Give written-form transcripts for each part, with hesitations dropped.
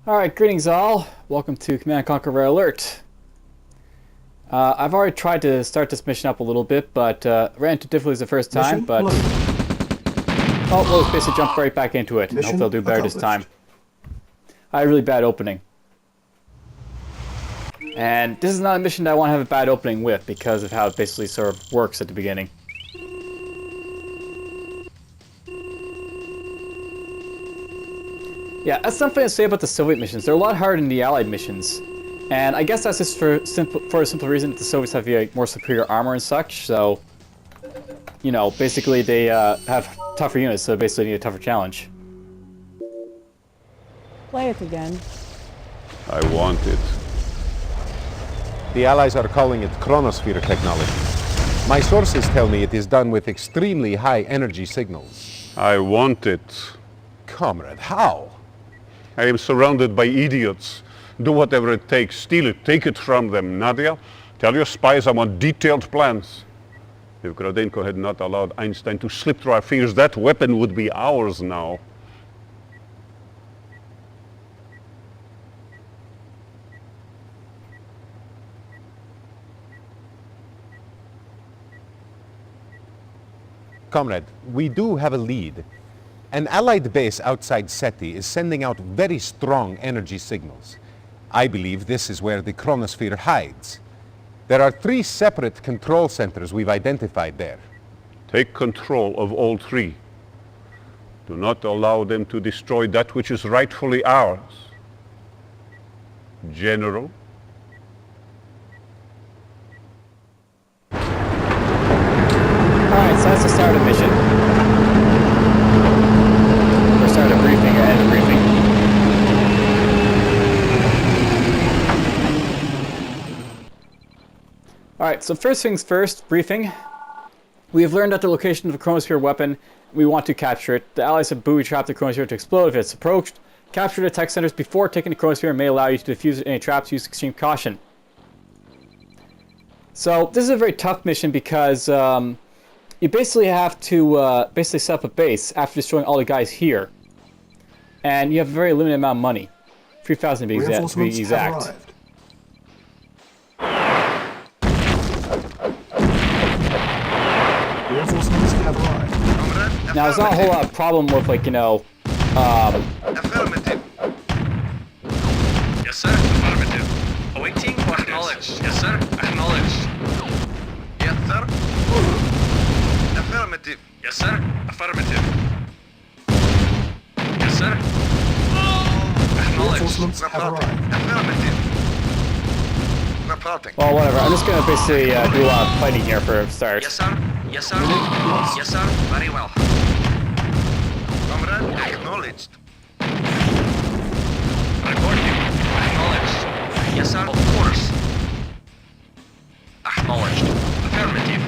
Alright, greetings all. Welcome to Command & Conquer Red Alert. I've already tried to start this mission up a little bit, but ran into difficulties the first time, Mission but... loaded. Oh, we'll basically jump right back into it, and Mission hopefully I'll do better this time. accomplished. I had a really bad opening. And this is not a mission that I want to have a bad opening with, because of how it basically sort of works at the beginning. Yeah, that's something to say about the Soviet missions. They're a lot harder than the Allied missions. And I guess that's just for a simple reason that the Soviets have more superior armor and such, so... You know, basically they have tougher units, so basically need a tougher challenge. Play it again. I want it. The Allies are calling it Chronosphere technology. My sources tell me it is done with extremely high energy signals. I want it. Comrade, how? I am surrounded by idiots. Do whatever it takes. Steal it. Take it from them. Nadia, tell your spies I want detailed plans. If Grodenko had not allowed Einstein to slip through our fingers, that weapon would be ours now. Comrade, we do have a lead. An Allied base outside SETI is sending out very strong energy signals. I believe this is where the Chronosphere hides. There are 3 separate control centers we've identified there. Take control of all 3. Do not allow them to destroy that which is rightfully ours. General? Alright, so that's the start of the mission. Or start a briefing or end a briefing. Alright, so first things first, briefing. We have learned that the location of the Chronosphere weapon. We want to capture it. The Allies have booby-trapped the Chronosphere to explode if it's approached. Capture the tech centers before taking the Chronosphere may allow you to defuse any traps. Use extreme caution. So this is a very tough mission because you basically have to set up a base after destroying all the guys here. And you have a very limited amount of money. 3,000 to be Reinforcements have exact. arrived. Reinforcements have arrived. Now, there's not a whole lot of problem with, like, you know, Affirmative. Yes, sir. Affirmative. Awaiting orders. Acknowledged. Yes, sir. Acknowledged. Yes, sir. Affirmative. Yes, sir. Affirmative. Yes, sir. Acknowledged. Reinforcements have arrived. Affirmative. Reporting. well, whatever. I'm just gonna basically do a lot of fighting here for a start. Yes, sir. Yes, sir. lost. Yes, sir. Very well. Comrade, acknowledged. Reporting. Acknowledged. Yes, sir. Of course. Acknowledged. Affirmative.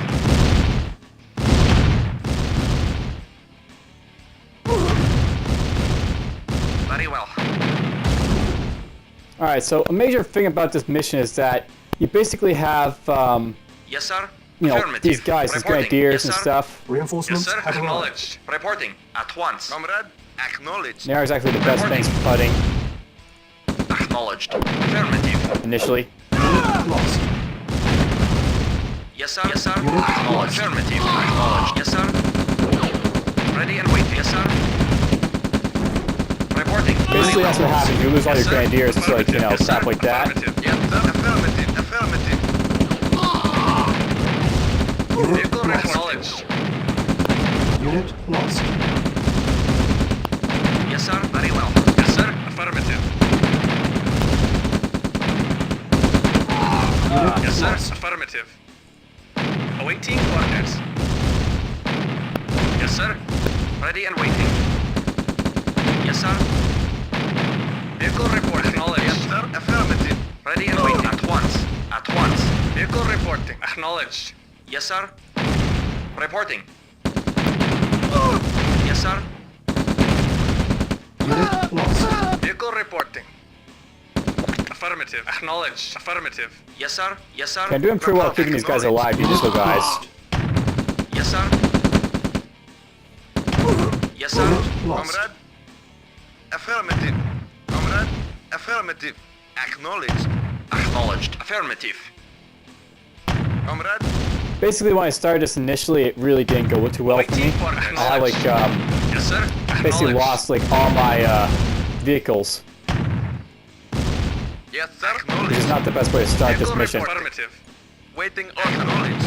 Very well. Alright, so a major thing about this mission is that you basically have, Yes, sir. you know, Affirmative. these guys, these Reporting. grenadiers Yes, and sir. stuff. Yes, Reinforcements sir. have arrived. Acknowledged. Reporting. At once. Comrade, acknowledged. They aren't exactly the best things for fighting Acknowledged. Affirmative. initially. Unit lost. Yes, sir. Yes, sir. Unit Acknowledged. lost. Affirmative. Acknowledged. Yes, sir. Ready and wait. Yes, sir. Reporting. Basically, that's what happens. You lose all your grenadiers, it's like, you know, crap like that. Affirmative. Yes, sir. Affirmative. Affirmative. Unit Vehicle lost. acknowledged. Unit lost. Yes, sir. Very well. Yes, sir. Affirmative. Unit Yes, sir. lost. Affirmative. Awaiting orders. Yes, sir. Ready and waiting. Yes, sir. Vehicle report acknowledged. Yes, sir. Affirmative. Ready and waiting. At once. At once. Vehicle reporting. Acknowledged. Yes, sir. Reporting. Yes, sir. Unit lost. Vehicle reporting. Affirmative. Acknowledged. Affirmative. Yes, sir. Yes, sir. I'm doing pretty well keeping these guys alive, you little guys. Yes, sir. Yes, sir. Unit lost. Comrade. Affirmative. Comrade. Affirmative. Acknowledged. Acknowledged. Affirmative. Comrade. Basically, when I started this initially, it really didn't go too well for me. I had like Yes, sir. basically Acknowledged. lost like all my vehicles. Yes, sir. Which is not the best way to start this Vehicle mission. Affirmative. Waiting order. Acknowledged.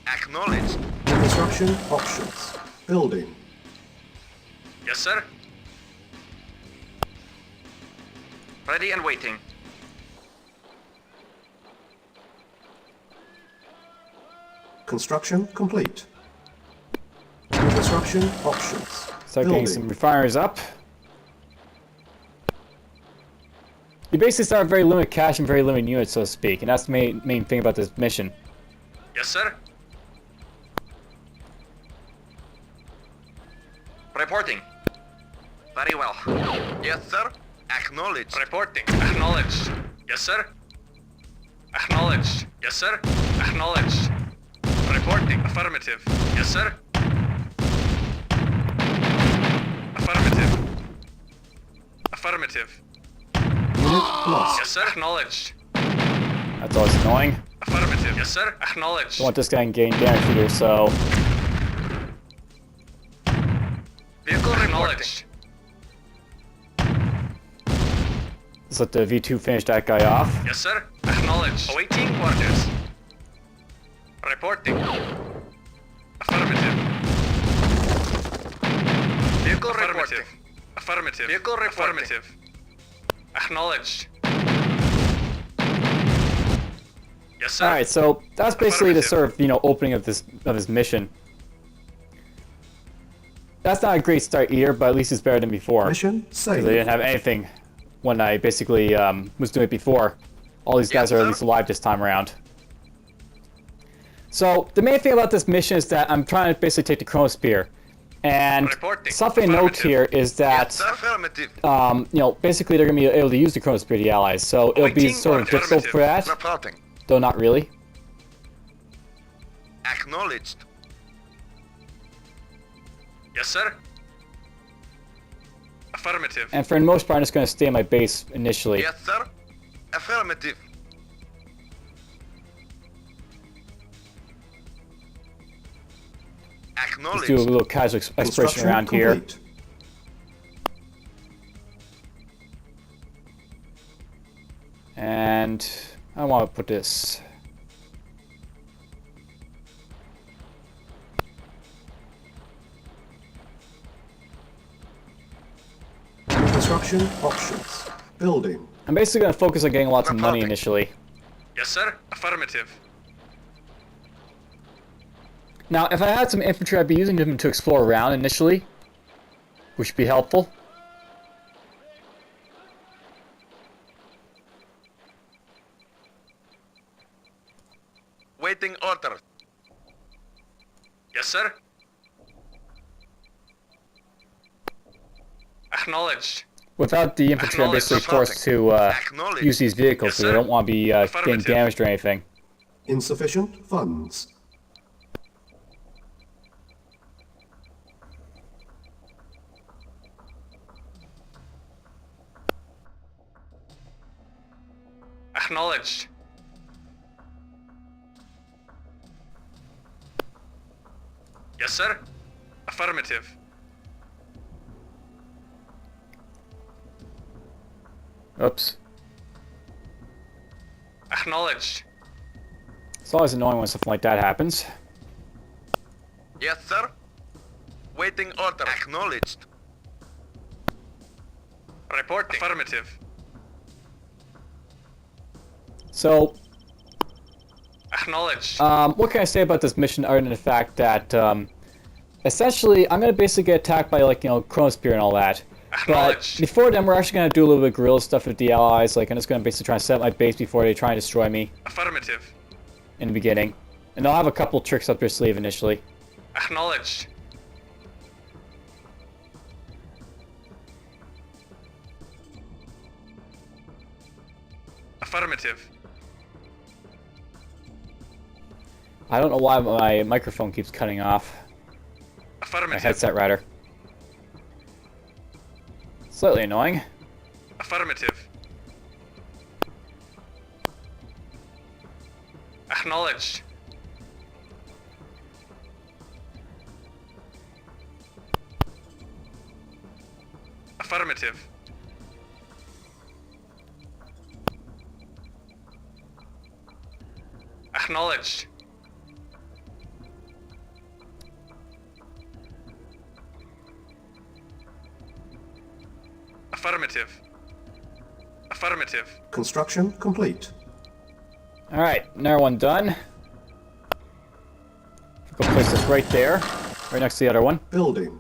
Acknowledged. Construction options. Building. Yes, sir. Ready and waiting. Construction complete. Construction options. Start getting some refineries up. You basically start with very limited cash and very limited units, so to speak, and that's the main thing about this mission. Yes, sir. Reporting. Very well. Yes, sir. Acknowledged. Reporting. Acknowledged. Yes, sir. Acknowledged. Yes, sir. Acknowledged. Reporting. Affirmative. Yes, sir. Affirmative. Affirmative. Unit lost. Yes, sir. Acknowledged. That's always annoying. Affirmative. Yes, sir. Acknowledged. Don't want this guy getting damage either, so Vehicle acknowledged. let's let the V2 finish that guy off. Yes, sir. Acknowledged. Awaiting orders. Reporting. Affirmative. Vehicle affirmative. Affirmative. Vehicle affirmative. Acknowledged. Yes, sir. Alright, so that's basically the Affirmative. sort of, opening of this mission. That's not a great start either, but at least it's better than before. Mission Because they saved. didn't have anything when I basically was doing it before. All these guys Yes, are at sir. least alive this time around. So, the main thing about this mission is that I'm trying to basically take the Chronosphere. And Reporting. something to note Affirmative. here is that, Yes, sir. Affirmative. basically they're going to be able to use the Chronosphere to the Allies. So, it'll be Awaiting sort of order. difficult for that, Reporting. though not really. Acknowledged. Yes, sir. Affirmative. And for the most part, I'm just going to stay in my base initially. Yes, sir. Affirmative. Let's Acknowledged. do a little casual exploration Construction around here. complete. And I want to put this. Construction options. Building. I'm basically going to focus on getting lots of money Reporting. initially. Yes, sir. Affirmative. Now, if I had some infantry, I'd be using them to explore around initially, which would be helpful. Waiting order. Yes, sir. Acknowledged. Without the infantry, I'm basically forced to Acknowledged. use these vehicles, Yes, because I sir. don't want to be getting Affirmative. damaged or anything. Insufficient funds. Acknowledged. Yes, sir. Affirmative. Oops. Acknowledged. It's always annoying when something like that happens. Yes, sir. Waiting order. Acknowledged. Reporting. Affirmative. So, Acknowledged. what can I say about this mission other than the fact that, essentially, I'm going to basically get attacked by, Chronosphere and all that. But Acknowledged. before then, we're actually going to do a little bit of guerrilla stuff with the Allies. Like, I'm just going to basically try and set up my base before they try and destroy me Affirmative. in the beginning. And they'll have a couple tricks up their sleeve initially. Acknowledged. Affirmative. I don't know why my microphone keeps cutting off. My Affirmative. headset, rather. Slightly annoying. Affirmative. Acknowledged. Affirmative. Acknowledged. Affirmative. Affirmative. Construction complete. Alright, another one done. Go place this right there. Right next to the other one. Building.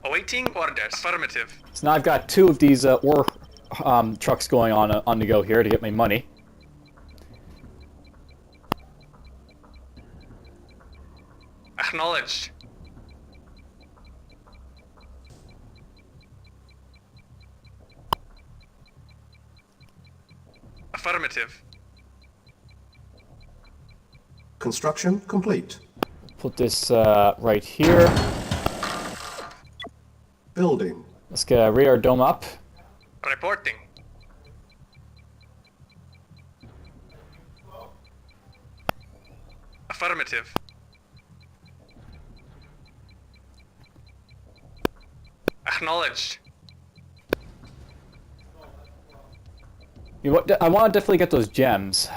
Awaiting orders. Affirmative. So now I've got 2 of these ore trucks going on the go here to get my money. Acknowledged. Affirmative. Construction complete. Put this right here. Building. Let's get a radar dome up. Reporting. Affirmative. Acknowledged. I want to definitely get those gems.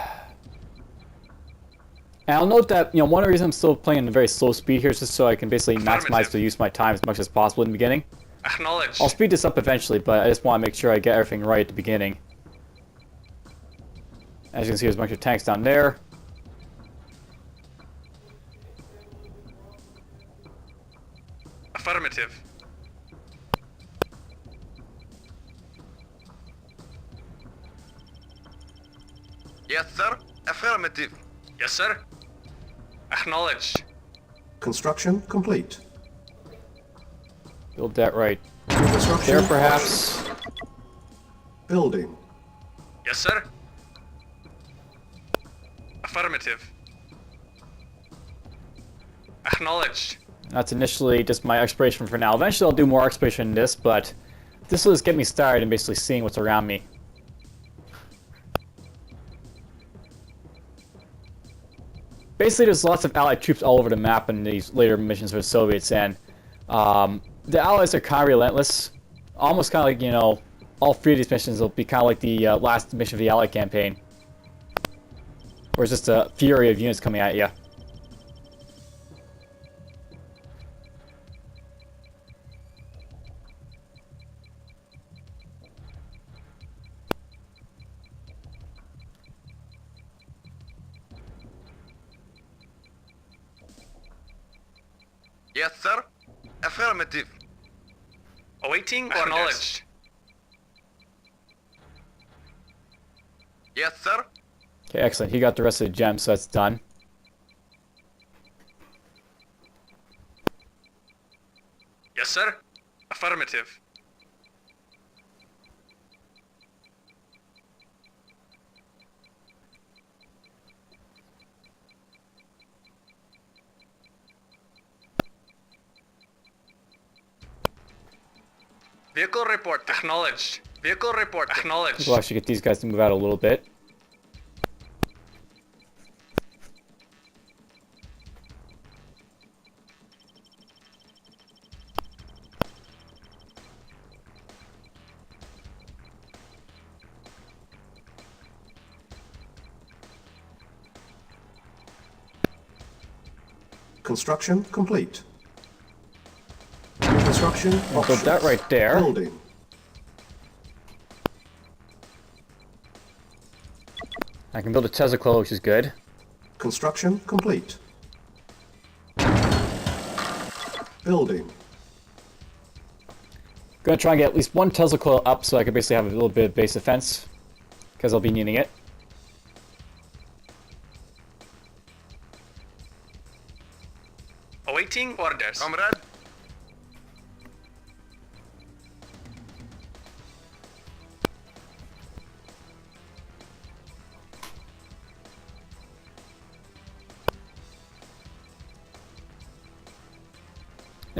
And I'll note that, one of the reasons I'm still playing at a very slow speed here is just so I can basically maximize the use of my time as much as possible in the beginning. Acknowledged. I'll speed this up eventually, but I just want to make sure I get everything right at the beginning. As you can see, there's a bunch of tanks down there. Affirmative. Yes, sir. Affirmative. Yes, sir. Acknowledged. Construction complete. Build that right Construction there, perhaps. options. Building. Yes, sir. Affirmative. Acknowledged. That's initially just my exploration for now. Eventually I'll do more exploration in this, but this will just get me started and basically seeing what's around me. Basically, there's lots of Allied troops all over the map in these later missions for the Soviets, and the Allies are kind of relentless. Almost kind of like, all 3 of these missions will be kind of like the last mission of the Allied campaign. Where it's just a fury of units coming at you. Yes, sir. Affirmative. Awaiting orders. Acknowledged. Yes, sir. Okay, excellent. He got the rest of the gems, so that's done. Yes, sir. Affirmative. Vehicle report. Acknowledged. Vehicle report. Acknowledged. We'll actually get these guys to move out a little bit. Construction complete. Construction I'll options. put that right there. Building. I can build a Tesla coil, which is good. Construction complete. Building. Gonna try and get at least 1 Tesla coil up so I can basically have a little bit of base defense. Because I'll be needing it. Awaiting orders. Comrade.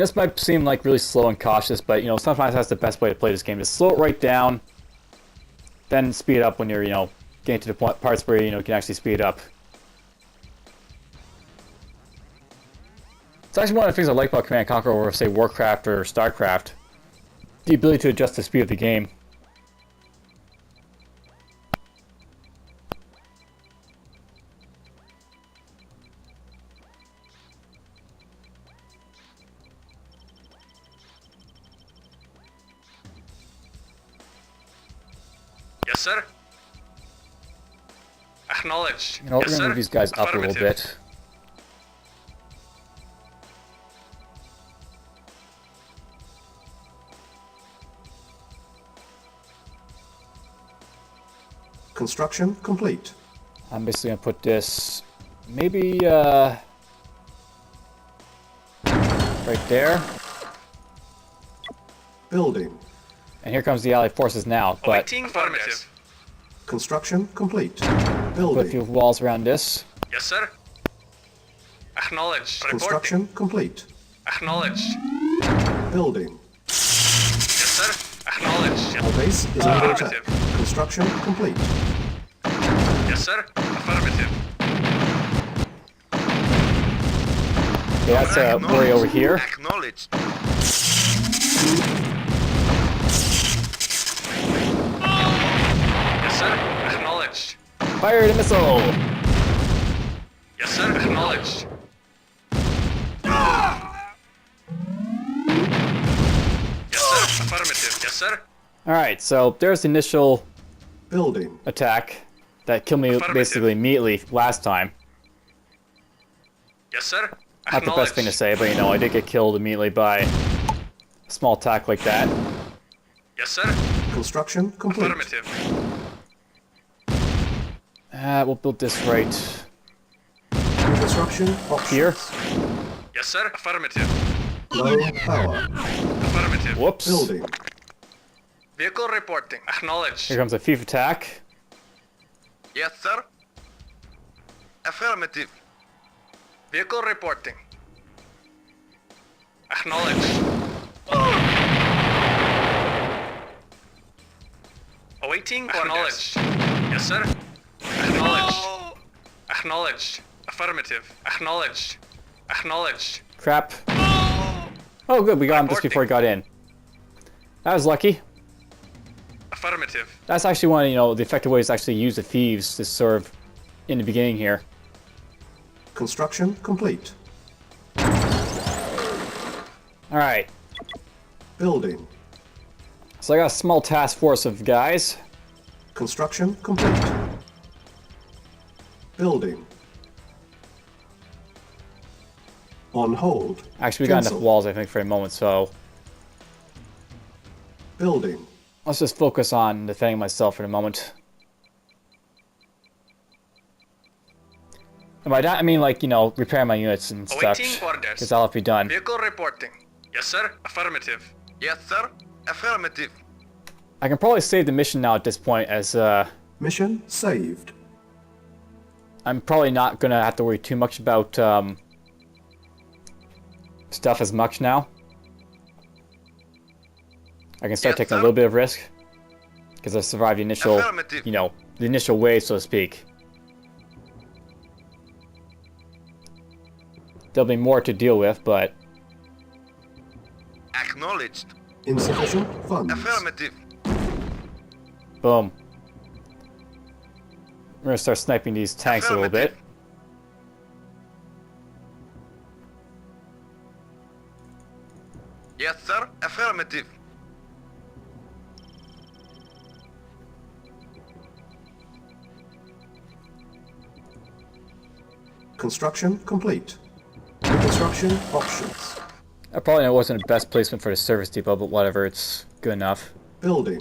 This might seem like really slow and cautious, but you know, sometimes that's the best way to play this game. Just slow it right down, then speed up when you're, you know, getting to the parts where you know you can actually speed up. It's actually one of the things I like about Command & Conquer over, say, Warcraft or StarCraft. The ability to adjust the speed of the game. Yes, sir. Acknowledged. You know, Yes, we're gonna sir. move these guys up a little Affirmative. bit. Construction complete. I'm basically gonna put this maybe right there. Building. And here comes the Allied forces now, but Awaiting affirmative. Construction complete. put a Building. few walls around this. Yes, sir. Acknowledged. Reporting. Construction complete. Acknowledged. Building. Yes, sir. Acknowledged. Our base is under attack. Affirmative. Construction complete. Yes, sir. Affirmative. Okay, that's a worry over here. Acknowledged. Yes, sir. Acknowledged. Fire the missile! Yes, sir. Acknowledged. Yes, sir. Affirmative. Yes, sir. Alright, so there's the initial Building. attack that killed me Affirmative. basically immediately last time. Yes, sir. Not the best thing to say, but you know, I did get killed immediately by a small attack like that. Yes, sir. Construction complete. Affirmative. We'll build this right Construction options. here. Yes, sir. Affirmative. Low power. Affirmative. Whoops. Building. Vehicle reporting. Acknowledged. Here comes a thief attack. Yes, sir. Affirmative. Vehicle reporting. Acknowledged. Awaiting. Acknowledged. Yes, sir. Acknowledged. Acknowledged. Affirmative. Acknowledged. Acknowledged. Crap. Oh good, we got him just Reporting. before he got in. That was lucky. Affirmative. That's actually one of, you know, the effective ways to actually use the thieves to serve in the beginning here. Construction complete. Alright, Building. so I got a small task force of guys. Construction complete. Building. On hold. Actually, we got enough Cancel. walls, I think, for a moment, so Building. let's just focus on defending myself for the moment. And by that, I mean, like, you know, repairing my units and stuff. Awaiting orders. Because that'll have to be done. Vehicle reporting. Yes, sir. Affirmative. Yes, sir. Affirmative. I can probably save the mission now at this point, as Mission saved. I'm probably not going to have to worry too much about stuff as much now. I can start Yes, taking a sir. little bit of risk. Because I survived the initial, Affirmative. you know, the initial wave, so to speak. There'll be more to deal with, but Acknowledged. Insufficient funds. Affirmative. boom. We're going to start sniping these tanks a little bit. Affirmative. Yes, sir. Affirmative. Construction complete. Construction options. I probably know it wasn't the best placement for the service depot, but whatever, it's good enough. Building.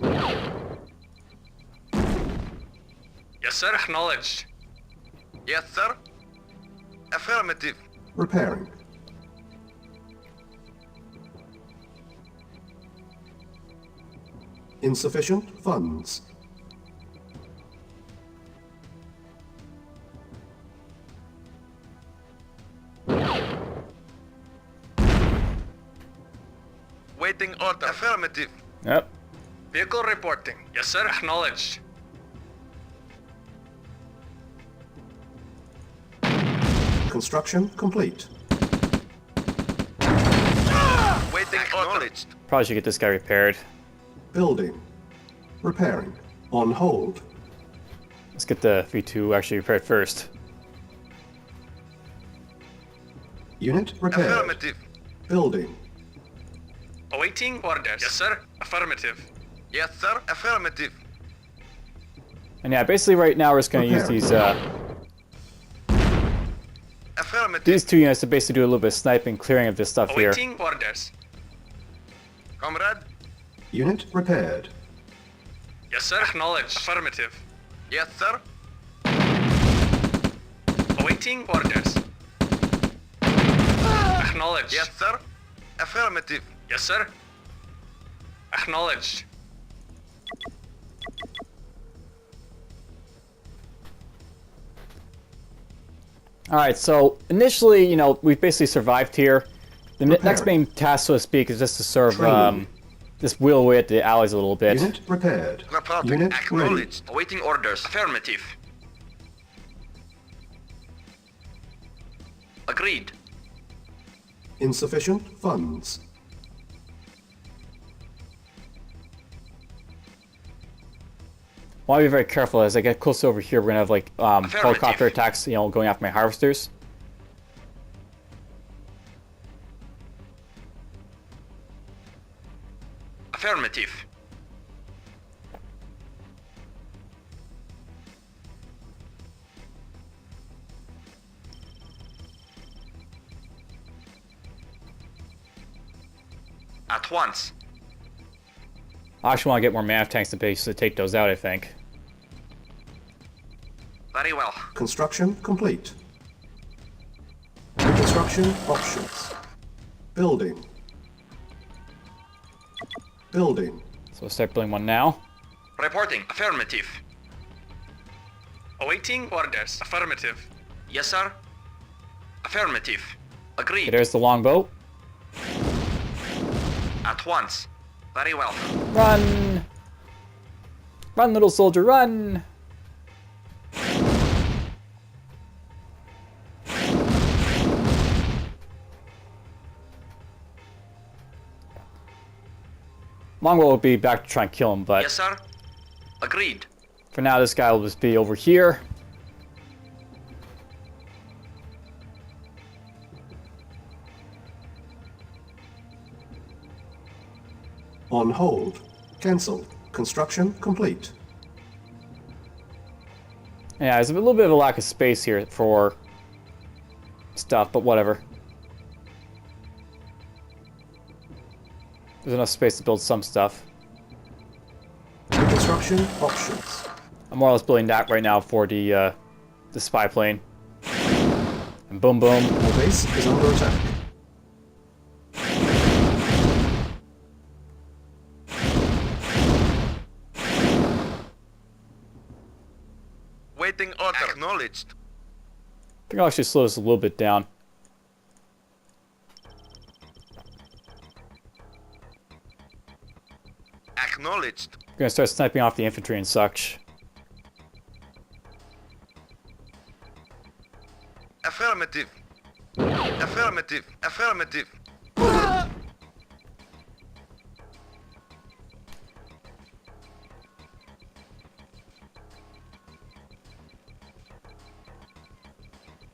Yes, sir. Acknowledged. Yes, sir. Affirmative. Repairing. Insufficient funds. Awaiting order. Affirmative. Yep. Vehicle reporting. Yes, sir. Acknowledged. Construction complete. Waiting acknowledged. Probably should get this guy repaired. Building. Repairing. On hold. Let's get the V2 actually repaired first. Unit repaired. Affirmative. Building. Awaiting orders. Yes, sir. Affirmative. Yes, sir. Affirmative. And yeah, basically right now we're just going to use Repair. Affirmative. these two units to basically do a little bit of sniping, clearing of this stuff here. Awaiting orders. Comrade. Unit repaired. Yes, sir. Acknowledged. Affirmative. Yes, sir. Awaiting orders. Acknowledged. Yes, sir. Affirmative. Yes, sir. Acknowledged. Alright, so initially, you know, we basically survived here. The next Repairing. main task, so to speak, is just to sort of Training. just wheel away at the allies a little bit. Unit repaired. Reporting. Unit ready. Acknowledged. Awaiting orders. Affirmative. Agreed. Insufficient funds. I want to be very careful as I get close over here. We're gonna have like Affirmative. helicopter attacks, you know, going after my harvesters. Affirmative. At once. I actually want to get more man tanks to basically take those out, I think. Very well. Construction complete. Construction options. Building. Building. So we'll start building one now. Reporting. Affirmative. Awaiting orders. Affirmative. Yes, sir. Affirmative. Agreed. Okay, there's the longbow. At once. Very well. Run! Run, little soldier, run! Longbow will be back to try and kill him, but Yes, sir. Agreed. for now this guy will just be over here. On hold. Cancel. Construction complete. Yeah, there's a little bit of a lack of space here for stuff, but whatever. There's enough space to build some stuff. Construction options. I'm more or less building that right now for the spy plane. And boom, boom. Our base is under attack. Waiting order. Acknowledged. I think I'll actually slow this a little bit down. Acknowledged. I'm gonna start sniping off the infantry and such. Affirmative. Affirmative. Affirmative.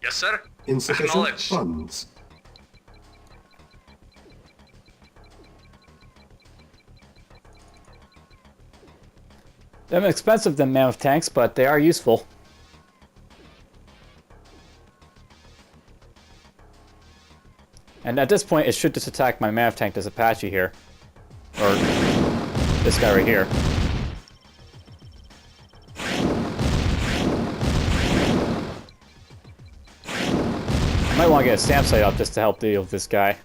Yes, sir. Insufficient Acknowledged. funds. They're more expensive than mammoth tanks, but they are useful. And at this point, it should just attack my mammoth tank, this Apache here. Or this guy right here. I might want to get a SAM site up just to help deal with this guy.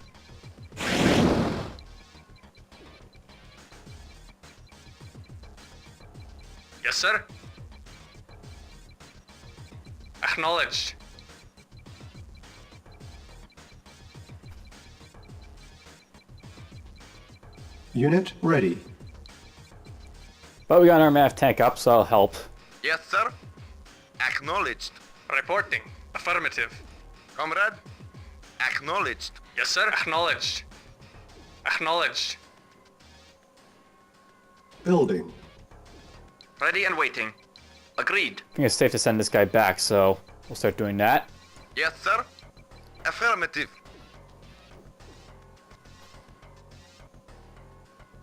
Yes, sir. Acknowledged. Unit ready. But we got our MF tank up, so that'll help. Yes, sir. Acknowledged. Reporting. Affirmative. Comrade. Acknowledged. Yes, sir. Acknowledged. Acknowledged. Building. Ready and waiting. Agreed. I think it's safe to send this guy back, so we'll start doing that. Yes, sir. Affirmative.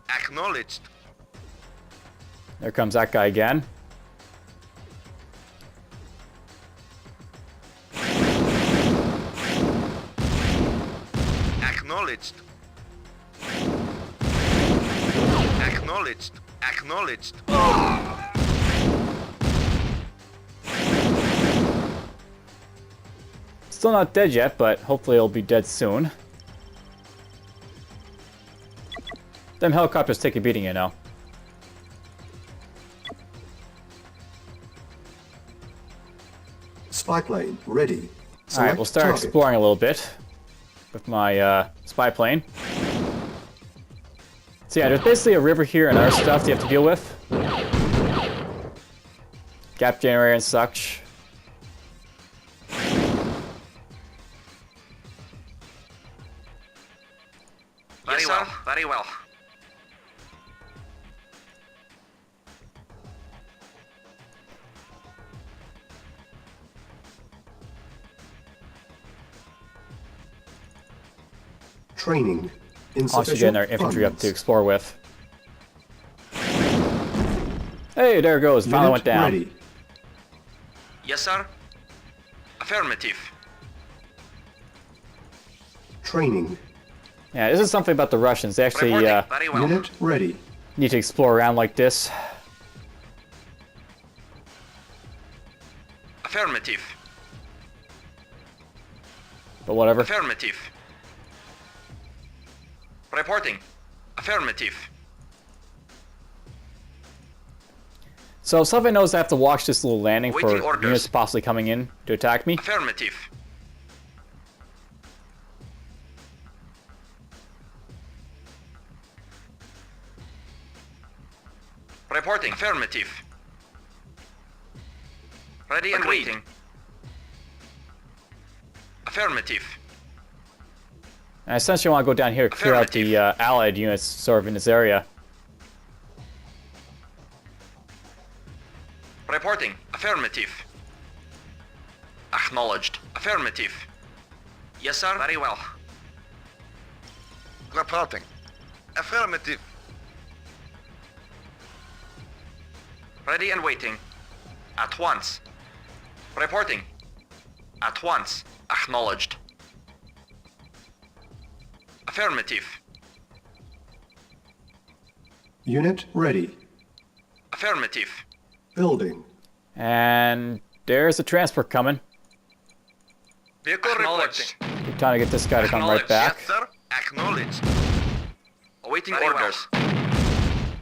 Acknowledged. There comes that guy again. Acknowledged. Acknowledged. Acknowledged. Still not dead yet, but hopefully he'll be dead soon. Them helicopters take a beating, you know. Spy plane ready. Alright, we'll start target. exploring a little bit with my spy plane. So yeah, there's basically a river here and other stuff you have to deal with. Gap generator and such. Very well. Very well. Training. Also Insufficient getting our infantry up funds. to explore with. Hey, there it goes. Finally Unit went down. ready. Yes, sir. Affirmative. Training. Yeah, this is something about the Russians. They actually Reporting. Very well. Unit ready. need to explore around like this. Affirmative. But whatever. Affirmative. Reporting. Affirmative. So somebody knows I have to watch this little landing for Awaiting orders. units possibly coming in to attack me. Affirmative. Reporting. Affirmative. Ready and waiting. Affirmative. And I essentially want to go down here to clear out the allied units sort of in this area. Reporting. Affirmative. Acknowledged. Affirmative. Yes, sir. Very well. Reporting. Affirmative. Ready and waiting. At once. Reporting. At once. Acknowledged. Affirmative. Unit ready. Affirmative. Building. And there's a transport coming. Vehicle reporting. Good time to get this guy to come right back. Yes, sir. Acknowledged. Awaiting orders.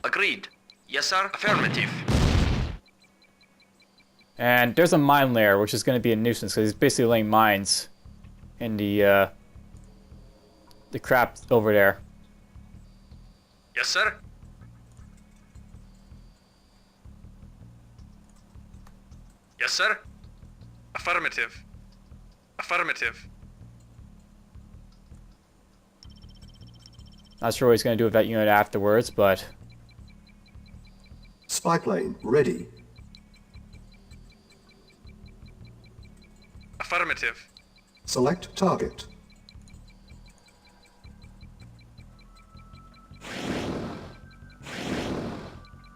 Agreed. Yes, sir. Affirmative. And there's a mine layer, which is going to be a nuisance because he's basically laying mines in the crap over there. Yes, sir. Yes, sir. Affirmative. Affirmative. Not sure what he's going to do with that unit afterwards, but Spy plane ready. Affirmative. Select target.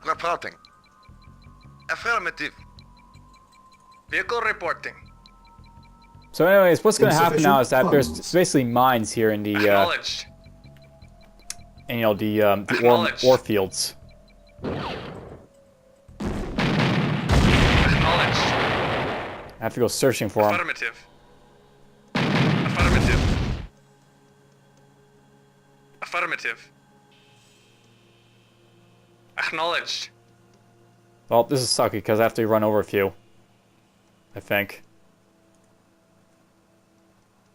Reporting. Affirmative. Vehicle reporting. so anyways, what's going to happen now is that there's Insufficient basically mines here in the Acknowledged. and, you know, the Acknowledged. ore fields. Acknowledged. I have to go searching for them. Affirmative. Affirmative. Affirmative. Acknowledged. Well, this is sucky because I have to run over a few, I think.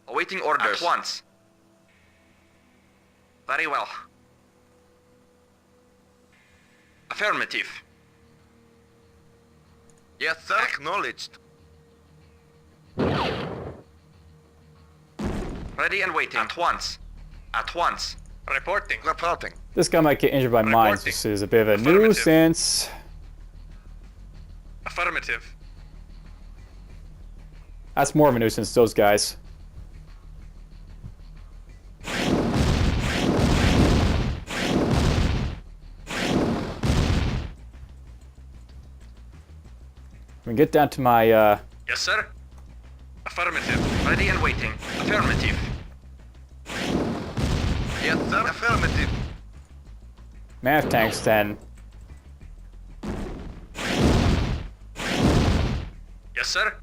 Awaiting orders. At once. Very well. Affirmative. Yes, sir. Acknowledged. Ready and waiting. At once. At once. Reporting. Reporting. This guy might get injured by mines. This is a bit of a nuisance. Affirmative. That's more of a nuisance, those guys. We can get down to my, Yes, sir. Affirmative. Ready and waiting. Affirmative. Yes, sir. Affirmative. MAF tanks then. Yes, sir.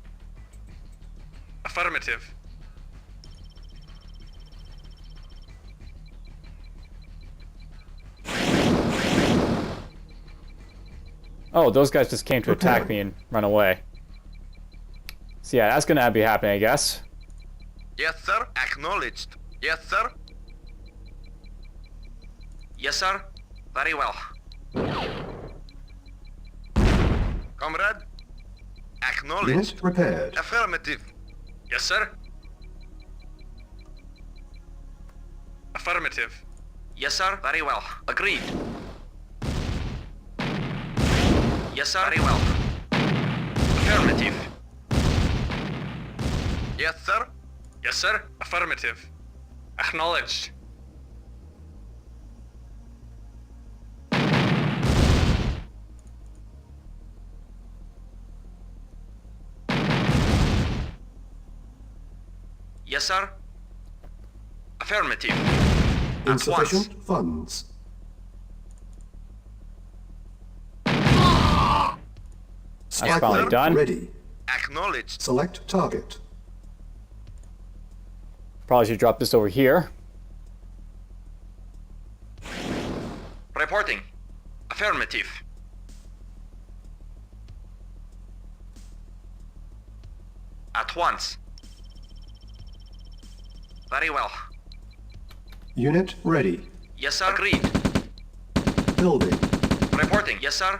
Affirmative. Oh, those guys just came to attack me and run away. So yeah, that's gonna be happening, I guess. Yes, sir. Acknowledged. Yes, sir. Yes, sir. Very well. Comrade. Acknowledged. Unit repaired. Affirmative. Yes, sir. Affirmative. Yes, sir. Very well. Agreed. Yes, sir. Very well. Affirmative. Yes, sir. Yes, sir. Affirmative. Acknowledged. Yes, sir. Affirmative. At once. Insufficient funds. That's probably done. Ready. Acknowledged. Select target. Probably should drop this over here. Reporting. Affirmative. At once. Very well. Unit ready. Yes, sir. Agreed. Building. Reporting. Yes, sir.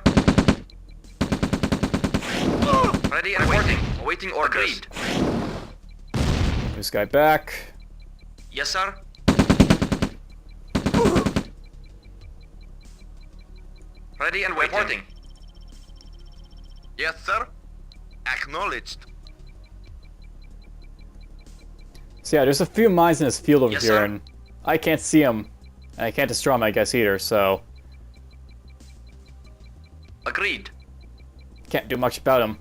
Ready and reporting. Awaiting orders. Agreed. This guy back. Yes, sir. Ready and waiting. Reporting. Yes, sir. Acknowledged. So yeah, there's a few mines in this field over Yes, here, sir. and I can't see them. And I can't destroy them, I guess, either, so Agreed. can't do much about them.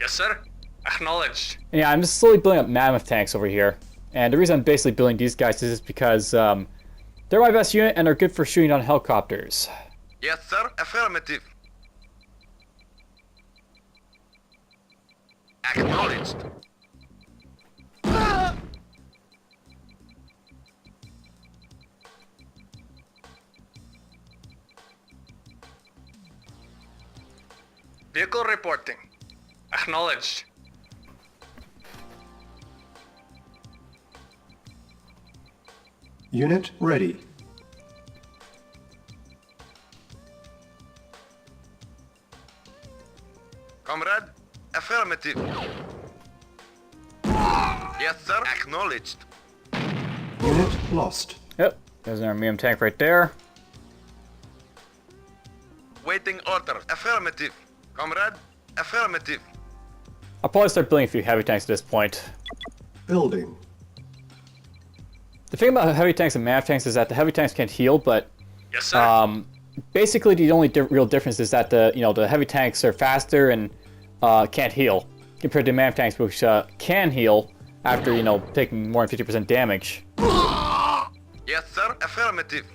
Yes, sir. Acknowledged. And yeah, I'm just slowly building up mammoth tanks over here. And the reason I'm basically building these guys is just because they're my best unit and they're good for shooting on helicopters. Yes, sir. Affirmative. Acknowledged. Vehicle reporting. Acknowledged. Unit ready. Comrade, affirmative. Yes, sir. Acknowledged. Unit lost. Yep, there's an medium tank right there. Waiting orders. Affirmative. Comrade, affirmative. I'll probably start building a few heavy tanks at this point. Building. The thing about heavy tanks and MAV tanks is that the heavy tanks can't heal, but Yes, sir. basically the only real difference is that the heavy tanks are faster and can't heal compared to MAV tanks, which can heal after taking more than 50% damage. Yes, sir. Affirmative.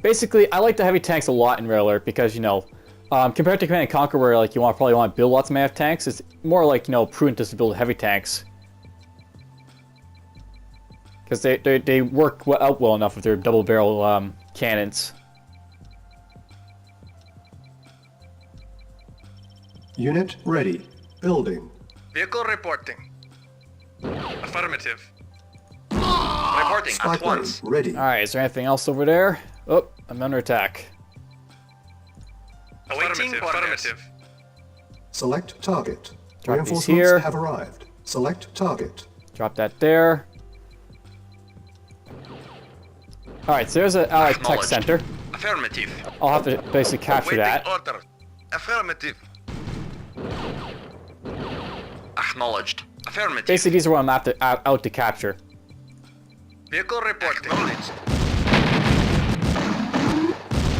Basically, I like the heavy tanks a lot in Red Alert because compared to Command and Conquer, where like you probably want to build lots of MAV tanks, it's more like prudent just to build heavy tanks. Because they work out well enough with their double barrel cannons. Unit ready. Building. Vehicle reporting. Affirmative. Reporting Spy at plane once. ready. Alright, is there anything else over there? Oh, I'm under attack. Awaiting affirmative. Select target. Drop these Reinforcements here. have arrived. Select target. Drop that there. Alright, so there's an allied tech Acknowledged. center. Affirmative. I'll have to basically capture that. order. Affirmative. Acknowledged. Affirmative. Basically, these are what I'm out to capture. Vehicle reporting. Acknowledged.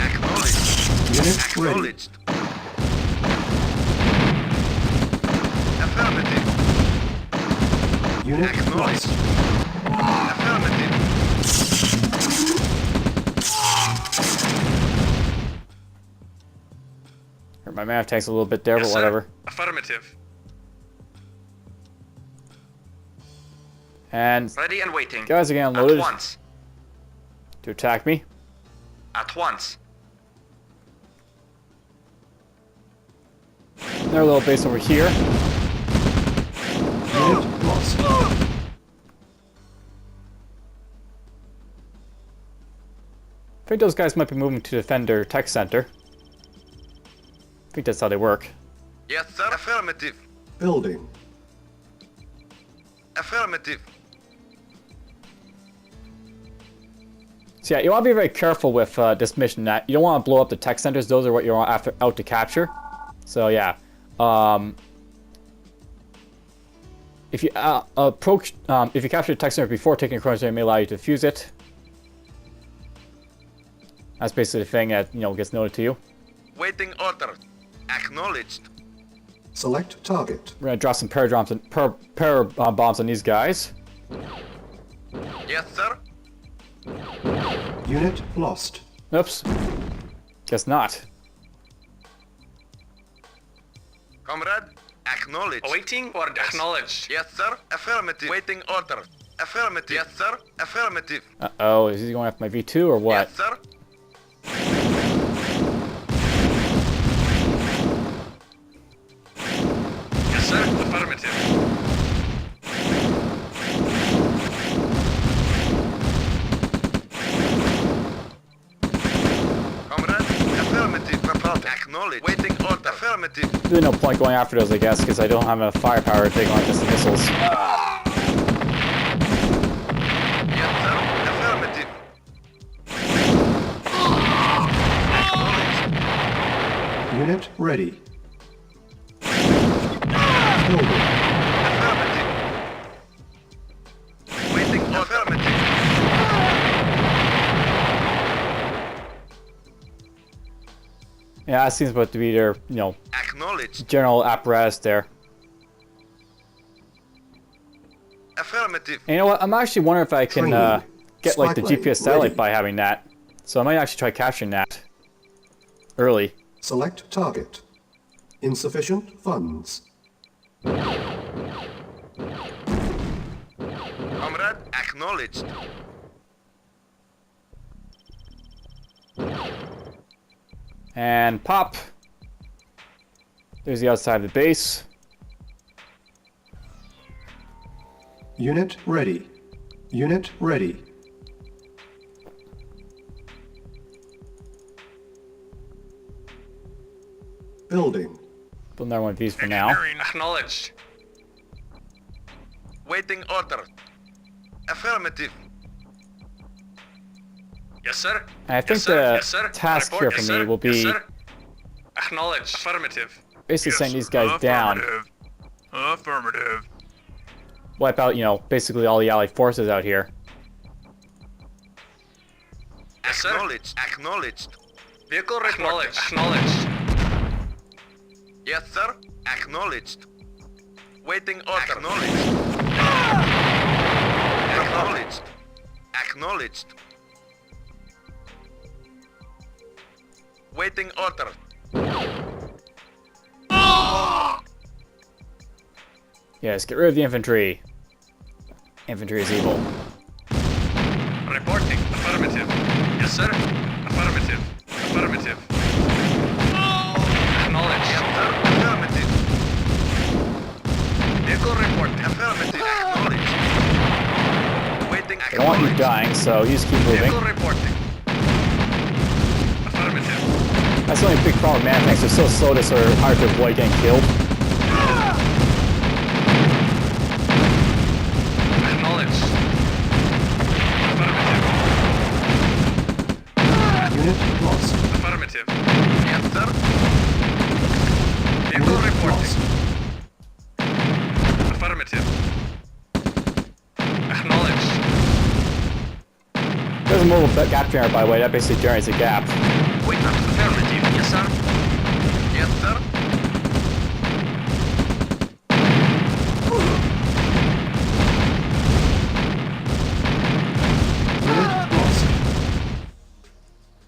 Acknowledged. Unit ready. Affirmative. Unit Acknowledged. lost. Affirmative. Hurt my mana tanks a little bit there, Yes, but sir. whatever. Affirmative. And Ready and waiting. guys are getting At unloaded once. to attack me. At once. Their little base over here. Unit lost. I think those guys might be moving to defend their tech center. I think that's how they work. Yes, sir. Affirmative. Building. Affirmative. So yeah, you want to be very careful with this mission. That you don't want to blow up the tech centers. Those are what you're out to capture. So yeah, if you if you capture the tech center before taking a Chronosphere, it may allow you to defuse it. That's basically the thing that gets noted to you. Waiting order. Acknowledged. Select target. We're gonna drop some bombs on these guys. Yes, sir. Unit lost. Oops. Guess not. Comrade, acknowledge. Awaiting order. Acknowledge. Yes, sir. Affirmative. Waiting order. Affirmative. Yes, sir. Affirmative. Uh-oh, is he going after my V2 or what? Yes, sir. Yes, sir. Affirmative. Comrade, affirmative. Report. Acknowledge. Waiting order. Affirmative. There's no point going after those, I guess, because I don't have enough firepower to take on just the missiles. Yes, sir. Affirmative. Acknowledged. Unit ready. Building. Affirmative. Waiting order. Affirmative. Yeah, that seems about to be their, Acknowledged. general apparatus there. Affirmative. And you know what? I'm actually wondering if I can get like the Spy plane GPS satellite ready. by having that. So I might actually try capturing that early. Select target. Insufficient funds. Comrade, acknowledged. And pop. There's the outside of the base. Unit ready. Unit ready. Building. Build another one of these for now. Acknowledged. Waiting order. Affirmative. Yes, sir. And I think the task here for me will be Acknowledged. Affirmative. basically sending these guys down. Affirmative. Wipe out, basically all the allied forces out here. Acknowledged. Acknowledged. Vehicle reporting. Acknowledged. Yes, sir. Acknowledged. Waiting order. Acknowledged. Acknowledged. Acknowledged. Waiting order. Yes, get rid of the infantry. Infantry is evil. Reporting. Affirmative. Yes, sir. Affirmative. Affirmative. Acknowledged. Yes, sir. Affirmative. Vehicle report. Affirmative. Acknowledged. Waiting. I don't want you dying, so you just keep moving. Vehicle reporting. Affirmative. That's the only big problem with man tanks. They're so slow to sort of hard to avoid getting killed. Acknowledged. Affirmative. Unit lost. Affirmative. Yes, sir. Vehicle Unit reporting. lost. Affirmative. Acknowledged. There's a mobile gap generator, by the way. That basically generates a gap. Wait, affirmative. Yes, sir. Yes, sir. Unit lost.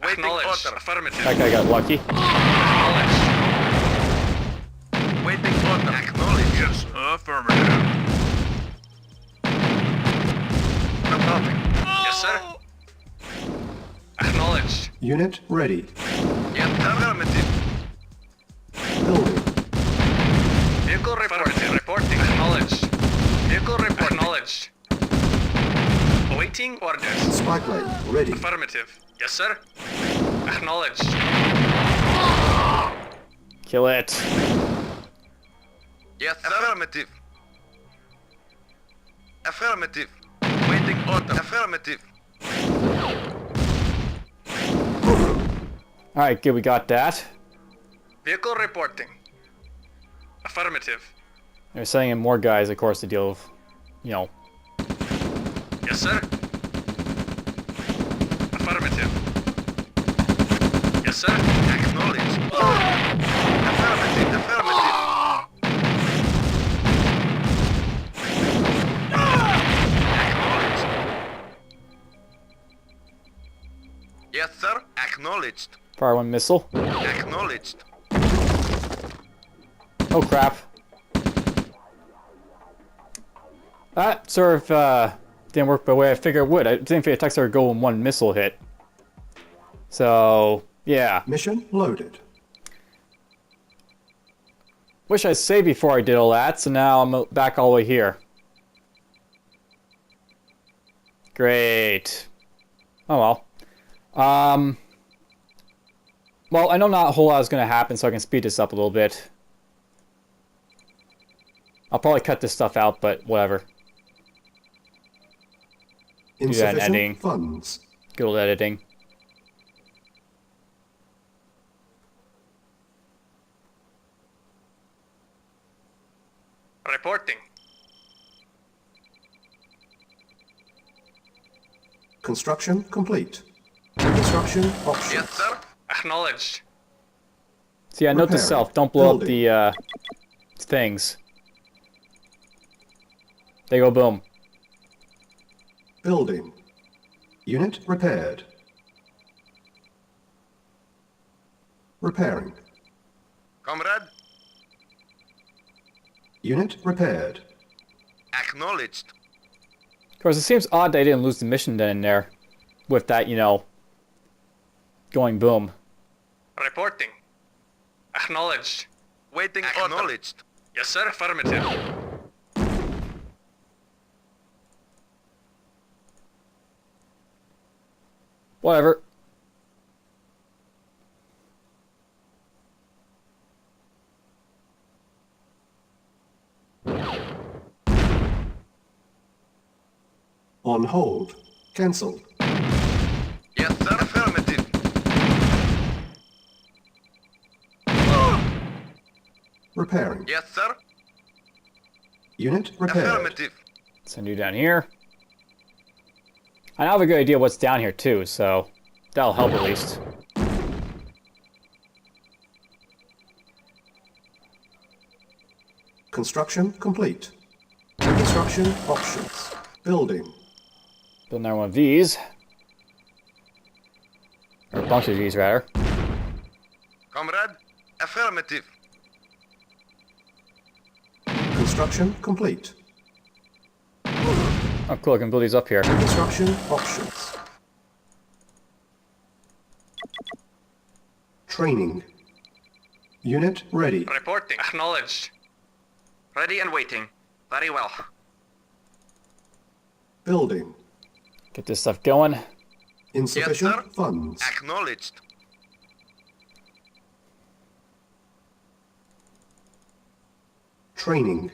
Waiting order. Affirmative. That guy got lucky. Acknowledged. Waiting order. Acknowledged. Yes, affirmative. No problem. Yes, sir. Acknowledged. Unit ready. Yes, affirmative. Building. Vehicle reporting. Reporting. Acknowledged. Vehicle report. Acknowledged. Awaiting orders. Spy plane ready. Affirmative. Yes, sir. Acknowledged. Kill it. Yes, affirmative. Affirmative. Waiting order. Affirmative. Alright, good, we got that. Vehicle reporting. Affirmative. They're sending in more guys, of course, to deal with, you know. Yes, sir. Affirmative. Yes, sir. Acknowledged. Affirmative. Affirmative. Acknowledged. Yes, sir. Acknowledged. Fire one missile. Acknowledged. Oh crap. That sort of didn't work the way I figured it would. I didn't think the attacks would go in one missile hit. So, yeah. Mission loaded. Wish I saved before I did all that, so now I'm back all the way here. Great. Oh well. Well, I know not a whole lot is going to happen, so I can speed this up a little bit. I'll probably cut this stuff out, but whatever. that in Insufficient editing. funds. Good old editing. Reporting. Construction complete. Construction options. Yes, sir. Acknowledged. So yeah, note to Repairing. self, don't blow up Building. the things. They go boom. Building. Unit repaired. Repairing. Comrade. Unit repaired. Acknowledged. Of course, it seems odd they didn't lose the mission then in there. With that, you know, going boom. Reporting. Acknowledged. Waiting order. Acknowledged. Yes, sir. Affirmative. Whatever. On hold. Cancelled. Yes, sir. Affirmative. Repairing. Yes, sir. Unit repaired. Affirmative. Send you down here. I now have a good idea what's down here too, so that'll help at least. Construction complete. Construction options. Building. Build another one of these. Or a bunch of these, rather. Comrade. Affirmative. Construction complete. Oh, cool, I can build these up here. Construction options. Training. Unit ready. Reporting. Acknowledged. Ready and waiting. Very well. Building. Get this stuff going. Insufficient sir. funds. Acknowledged. Training.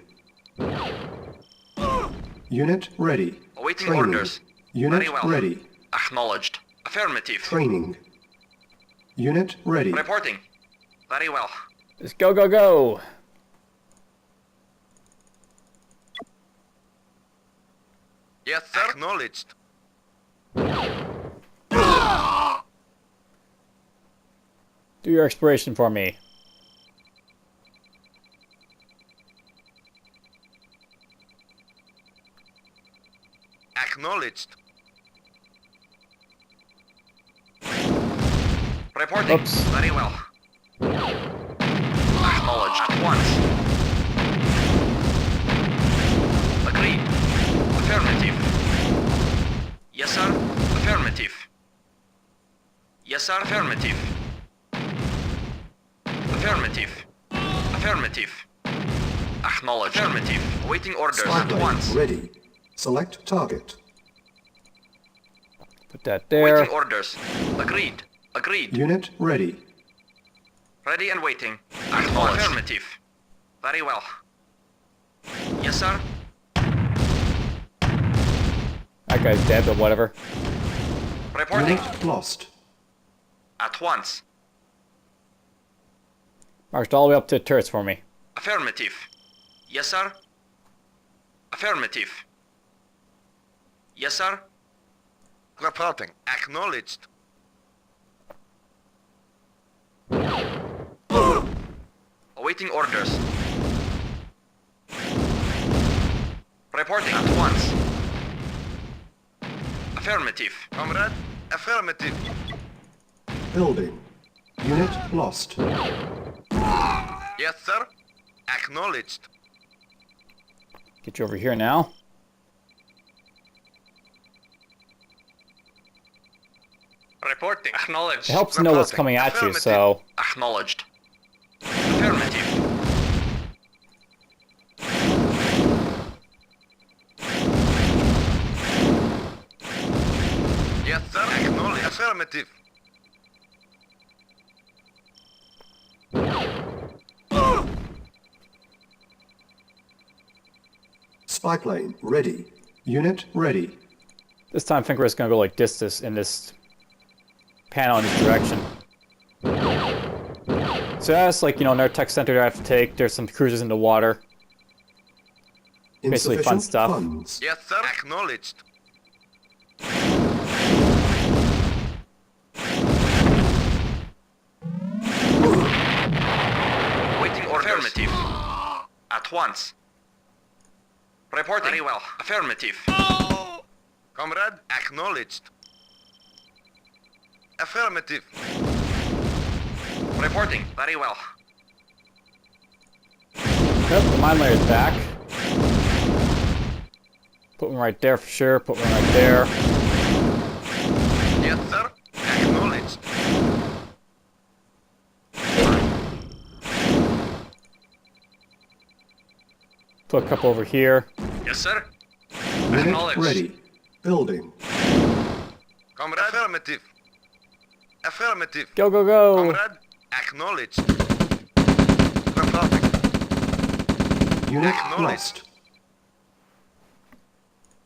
Unit ready. Awaiting Training. orders. Unit Very well. ready. Acknowledged. Affirmative. Training. Unit ready. Reporting. Very well. Just go, go, go. Yes, sir. Acknowledged. Do your exploration for me. Acknowledged. Reporting. Oops. Very well. Acknowledged. At once. Agreed. Affirmative. Yes, sir. Affirmative. Yes, sir. Affirmative. Affirmative. Affirmative. Acknowledged. Affirmative. Awaiting orders Spy at plane once. ready. Select target. Put that there. Waiting orders. Agreed. Agreed. Unit ready. Ready and waiting. Acknowledged. Affirmative. Very well. Yes, sir. That guy's dead, but whatever. Reporting. Unit lost. At once. Marched all the way up to the turrets for me. Affirmative. Yes, sir. Affirmative. Yes, sir. Reporting. Acknowledged. Awaiting orders. Reporting at once. Affirmative. Comrade. Affirmative. Building. Unit lost. Yes, sir. Acknowledged. Get you over here now. Reporting. Acknowledged. It helps to know what's coming at you, so... Acknowledged. Affirmative. Yes, sir. Acknowledged. Affirmative. Spy plane ready. Unit ready. This time I think we're just gonna go like this in this panel in this direction. So that's like, you know, another tech center that I have to take. There's some cruisers in the water. Basically fun Insufficient stuff. funds. Yes, sir. Acknowledged. Waiting orders. Affirmative. At once. Reporting. Very well. Affirmative. Comrade, acknowledged. Affirmative. Reporting. Very well. Yep, the mine layer's back. Put one right there for sure. Put one right there. Yes, sir. Acknowledged. Put a couple over here. Yes, sir. Unit Acknowledged. ready. Building. Comrade. Affirmative. Affirmative. Go, go, go! Comrade. Acknowledged. Reporting. Unit Acknowledged. lost.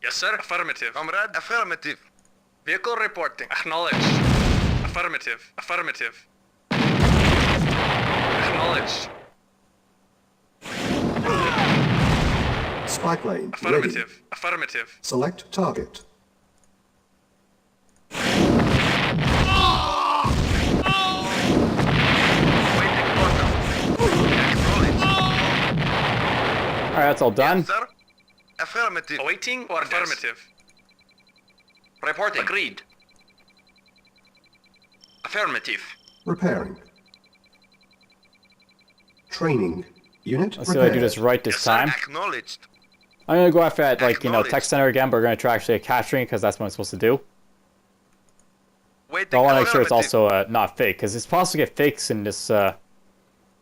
Yes, sir. Affirmative. Comrade. Affirmative. Vehicle reporting. Acknowledged. Affirmative. Affirmative. Acknowledged. Spy plane ready. Affirmative. Affirmative. Select target. Waiting order. Acknowledged. Alright, that's all done. Yes, sir. Affirmative. Awaiting orders. Affirmative. Reporting. Agreed. Affirmative. Repairing. Training. Unit Let's see if I do prepared. this right this Yes, sir. time. Acknowledged. I'm gonna go after that, like, you know, tech Acknowledged. center again, but we're gonna try actually capturing because that's what I'm supposed to do. Waiting. But I want to make sure it's affirmative. also not fake, because it's possible to get fakes in this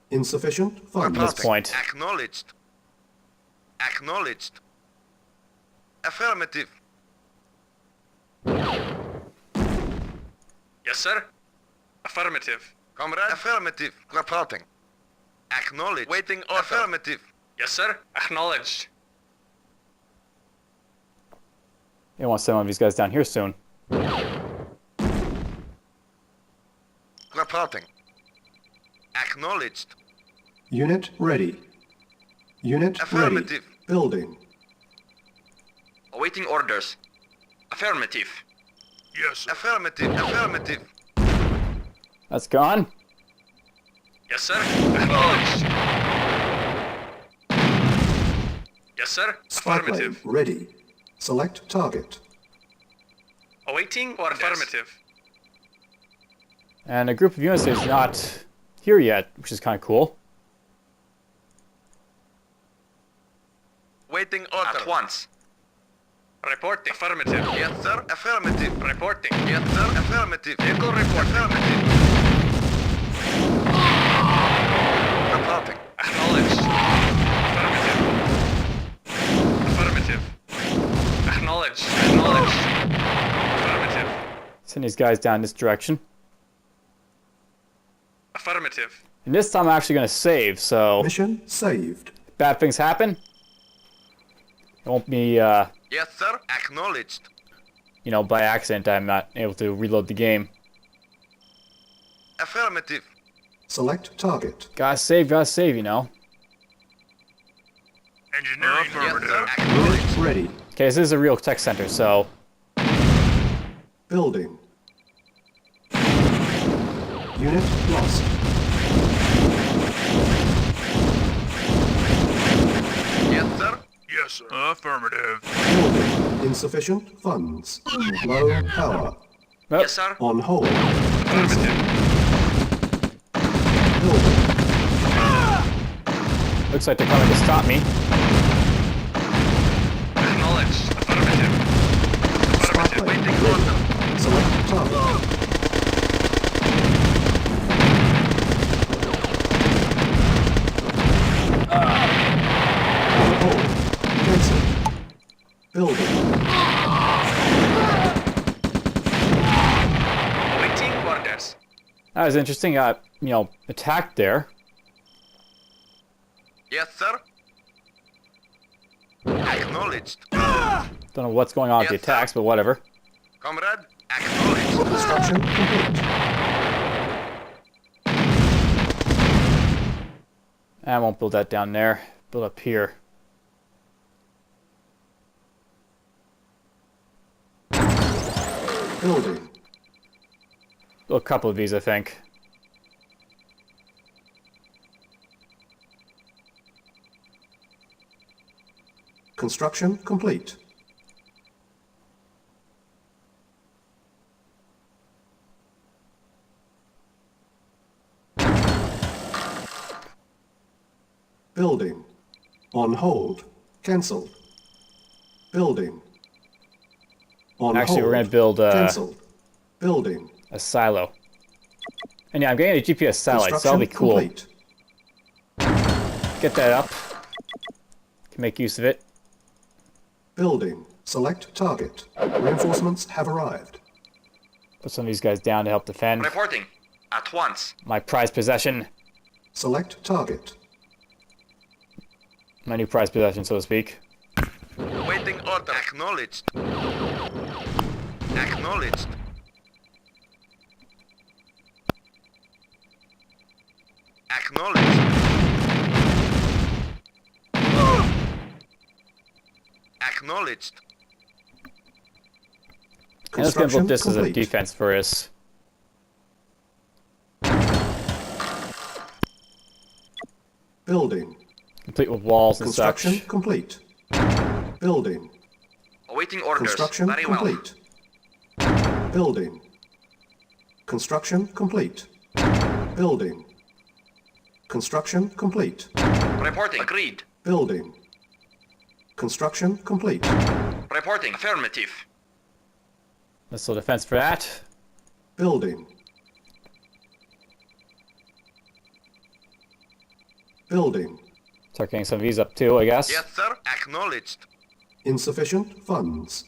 Insufficient funds. this point. Acknowledged. Acknowledged. Affirmative. Yes, sir. Affirmative. Comrade? Affirmative. Reporting. Acknowledged. Waiting order. Affirmative. Yes, sir. Acknowledged. I want to send one of these guys down here soon. Reporting. Acknowledged. Unit ready. Unit ready. Affirmative. Building. Awaiting orders. Affirmative. Yes, sir. Affirmative. Affirmative. That's gone. Yes, sir. Acknowledged. Yes, sir. Spy plane Affirmative. ready. Select target. Awaiting orders. Affirmative. And a group of units is not here yet, which is kind of cool. Waiting order. At once. Reporting. Affirmative. Yes, sir. Affirmative. Reporting. Yes, sir. Affirmative. Vehicle report. Affirmative. Reporting. Acknowledged. Affirmative. Affirmative. Acknowledged. Acknowledged. Affirmative. Send these guys down this direction. Affirmative. And this time I'm actually going to save, so Mission saved. if bad things happen, it won't be, Yes, sir. Acknowledged. you know, by accident I'm not able to reload the game. Affirmative. Select target. Gotta save, you know. Engineering. Yes, sir. Unit Acknowledged. ready. Okay, this is a real tech center, so Building. Unit lost. Yes, sir. Yes, sir. Affirmative. Building. Insufficient funds. Low power. oh, Yes, sir. On hold. Affirmative. Building. looks like they're coming to stop me. Acknowledged. Affirmative. Spy Affirmative. plane Waiting ready. order. Select target. On hold. Cancel. Building. Awaiting orders. That was interesting. You know, attacked there. Yes, sir. Acknowledged. Don't know what's going on with the Yes, sir. attacks, but whatever. Comrade. Acknowledged. Construction complete. I won't build that down there. Build up here. Building. Build a couple of these, I think. Construction complete. Building. On hold. Cancelled. Building. On Actually, hold. we're gonna build Cancelled. Building. a silo. And yeah, I'm getting a GPS satellite, so that'll be cool. Complete. Get that up. Can make use of it. Building. Select target. Reinforcements have arrived. Put some of these guys down to help defend Reporting. At once. my prized possession. Select target. My new prized possession, so to speak. Waiting order. Acknowledged. Acknowledged. Acknowledged. Acknowledged. And let's gonna build Construction this as a complete. defense for us. Building. Complete with walls and Construction such. complete. Building. Awaiting orders. Construction Very well. complete. Building. Construction complete. Building. Construction complete. Reporting. Agreed. Building. Construction complete. Reporting. Affirmative. Missile defense for that. Building. Building. Start getting some of these up too, I guess. Yes, sir. Acknowledged. Insufficient funds.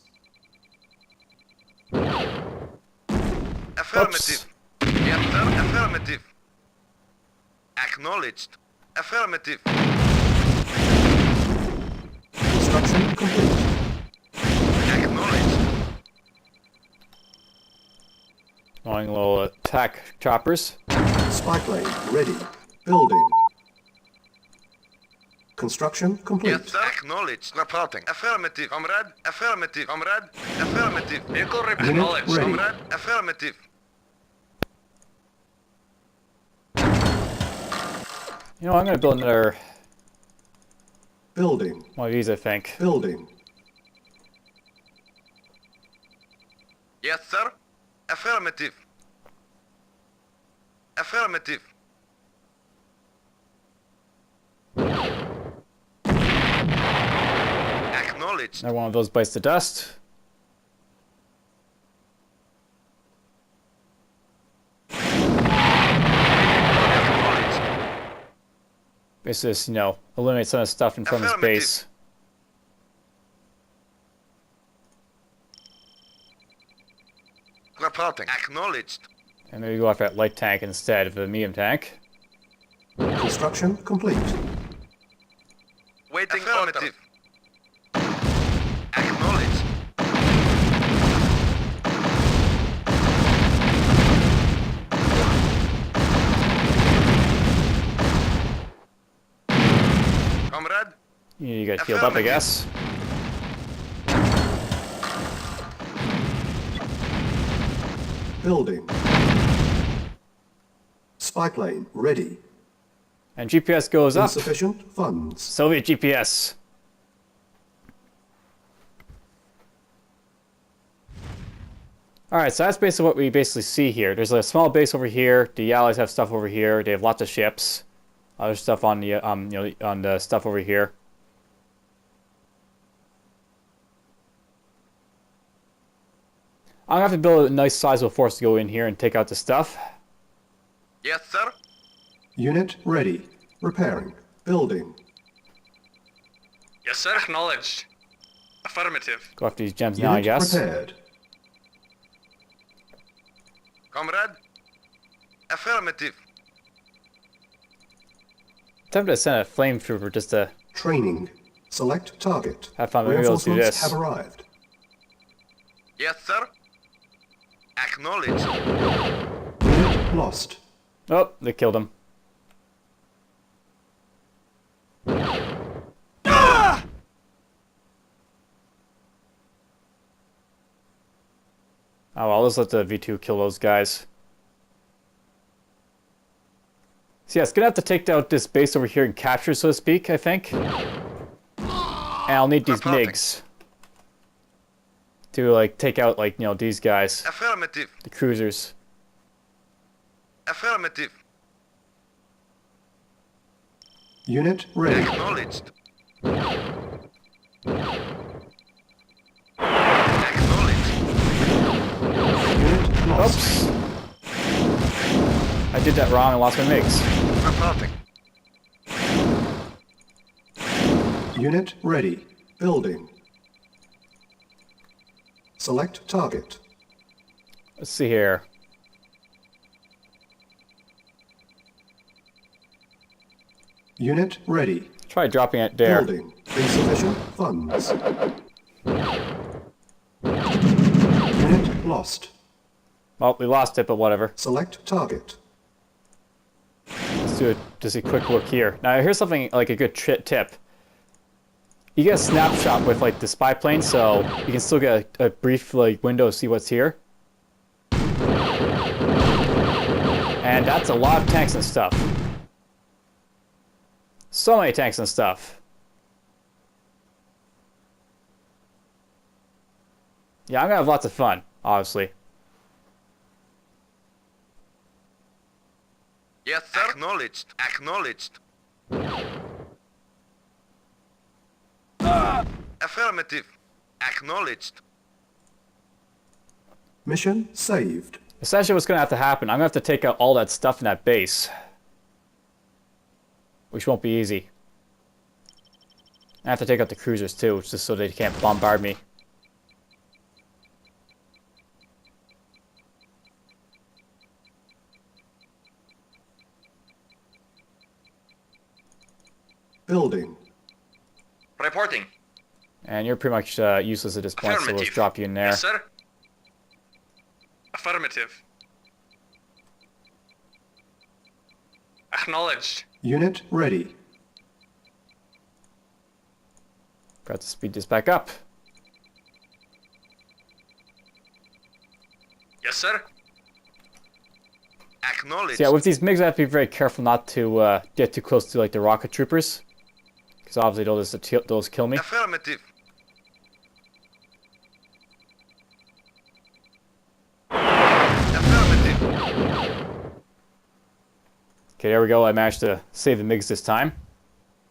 Affirmative. Yes, sir. Affirmative. Acknowledged. Affirmative. Construction complete. Acknowledged. Going little attack choppers. Spy plane ready. Building. Construction complete. Yes, sir. Acknowledged. Reporting. Affirmative. Comrade. Affirmative. Comrade. Affirmative. Vehicle Unit acknowledged. ready. Comrade. Affirmative. You know, I'm gonna build another Building. one of these, I think. Building. Yes, sir. Affirmative. Affirmative. Acknowledged. Another one of those bites the dust. Acknowledged. Basically, just, you know, eliminate some of the stuff in front of his Affirmative. base. Reporting. Acknowledged. And maybe go after that light tank instead of the medium tank. Construction complete. Waiting Affirmative. Acknowledged. Comrade. You got healed up, I Affirmative. guess. Building. Spy plane ready. And GPS goes up. Insufficient funds. Soviet GPS. Alright, so that's basically what we basically see here. There's a small base over here. The Allies have stuff over here. They have lots of ships. Other stuff on the you know, on the stuff over here. I'm gonna have to build a nice sizable force to go in here and take out the stuff. Yes, sir. Unit ready. Repairing. Building. Yes, sir. Acknowledged. Affirmative. Go after these gems now, I Unit guess. prepared. Comrade. Affirmative. Tempted to send a flamethrower just to Training. Select target. have fun. Maybe let's do Reinforcements this. have arrived. Yes, sir. Acknowledged. Unit lost. Oh, they killed him. Oh well, let's let the V2 kill those guys. So yeah, it's gonna have to take out this base over here and capture, so to speak, I think. And I'll need these Reporting. MiGs to like take out like, you know, these guys, Affirmative. the cruisers. Affirmative. Unit ready. Acknowledged. Acknowledged. Unit lost. Oops. I did that wrong and lost my MiGs. Reporting. Unit ready. Building. Select target. Let's see here. Unit ready. Try dropping it there. Building. Insufficient funds. Unit lost. Well, we lost it, but whatever. Select target. Let's do just a quick look here. Now, here's something like a good tip. You get a snapshot with like the spy plane, so you can still get a brief like window to see what's here. And that's a lot of tanks and stuff. So many tanks and stuff. Yeah, I'm gonna have lots of fun, obviously. Yes, sir. Acknowledged. Acknowledged. Affirmative. Acknowledged. Mission saved. Essentially what's gonna have to happen, I'm gonna have to take out all that stuff in that base. Which won't be easy. I have to take out the cruisers too, just so they can't bombard me. Building. Reporting. And you're pretty much useless at this point, so let's Affirmative. drop you in there. Yes, sir. Affirmative. Acknowledged. Unit ready. Got to speed this back up. Yes, sir. Acknowledged. So yeah, with these MiGs, I have to be very careful not to get too close to like the rocket troopers, because obviously they'll just kill me. Affirmative. Affirmative. Okay, there we go. I managed to save the MiGs this time,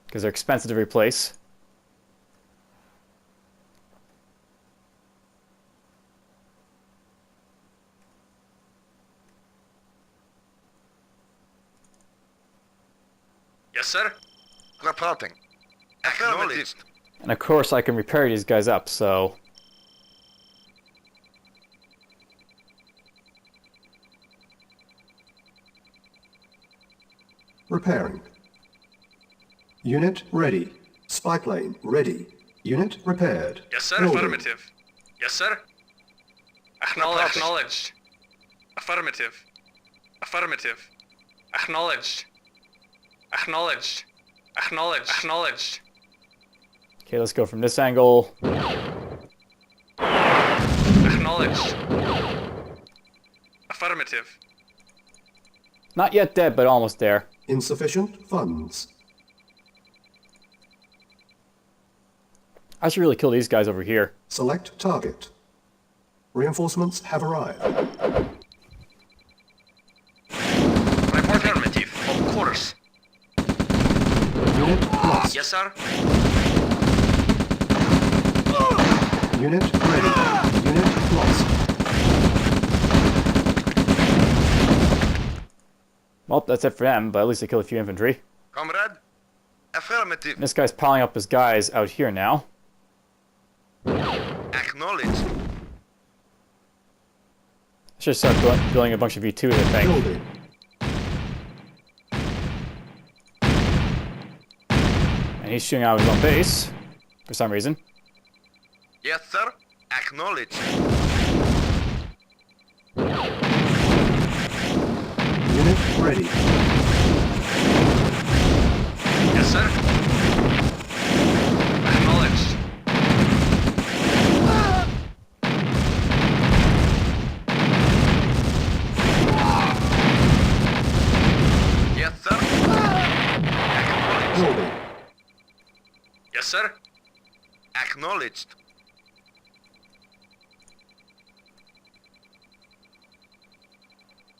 because they're expensive to replace. Yes, sir. Reporting. Acknowledged. And of course, I can repair these guys up, so... Repairing. Unit ready. Spy plane ready. Unit repaired. Yes, sir. Building. Affirmative. Yes, sir. Acknowledged. Acknowledged. Affirmative. Affirmative. Acknowledged. Acknowledged. Acknowledged. Acknowledged. Okay, let's go from this angle. Acknowledged. Affirmative. Not yet dead, but almost there. Insufficient funds. I should really kill these guys over here. Select target. Reinforcements have arrived. Report affirmative. Of course. Unit lost. Yes, sir. Unit ready. Unit lost. Well, that's it for them, but at least I killed a few infantry. Comrade. Affirmative. And this guy's piling up his guys out here now. Acknowledged. I should start building a bunch of V2s, I think. Building. And he's shooting out of his own base, for some reason. Yes, sir. Acknowledged. Unit ready. Yes, sir. Acknowledged. Yes, sir. Acknowledged. Building. Yes, sir. Acknowledged.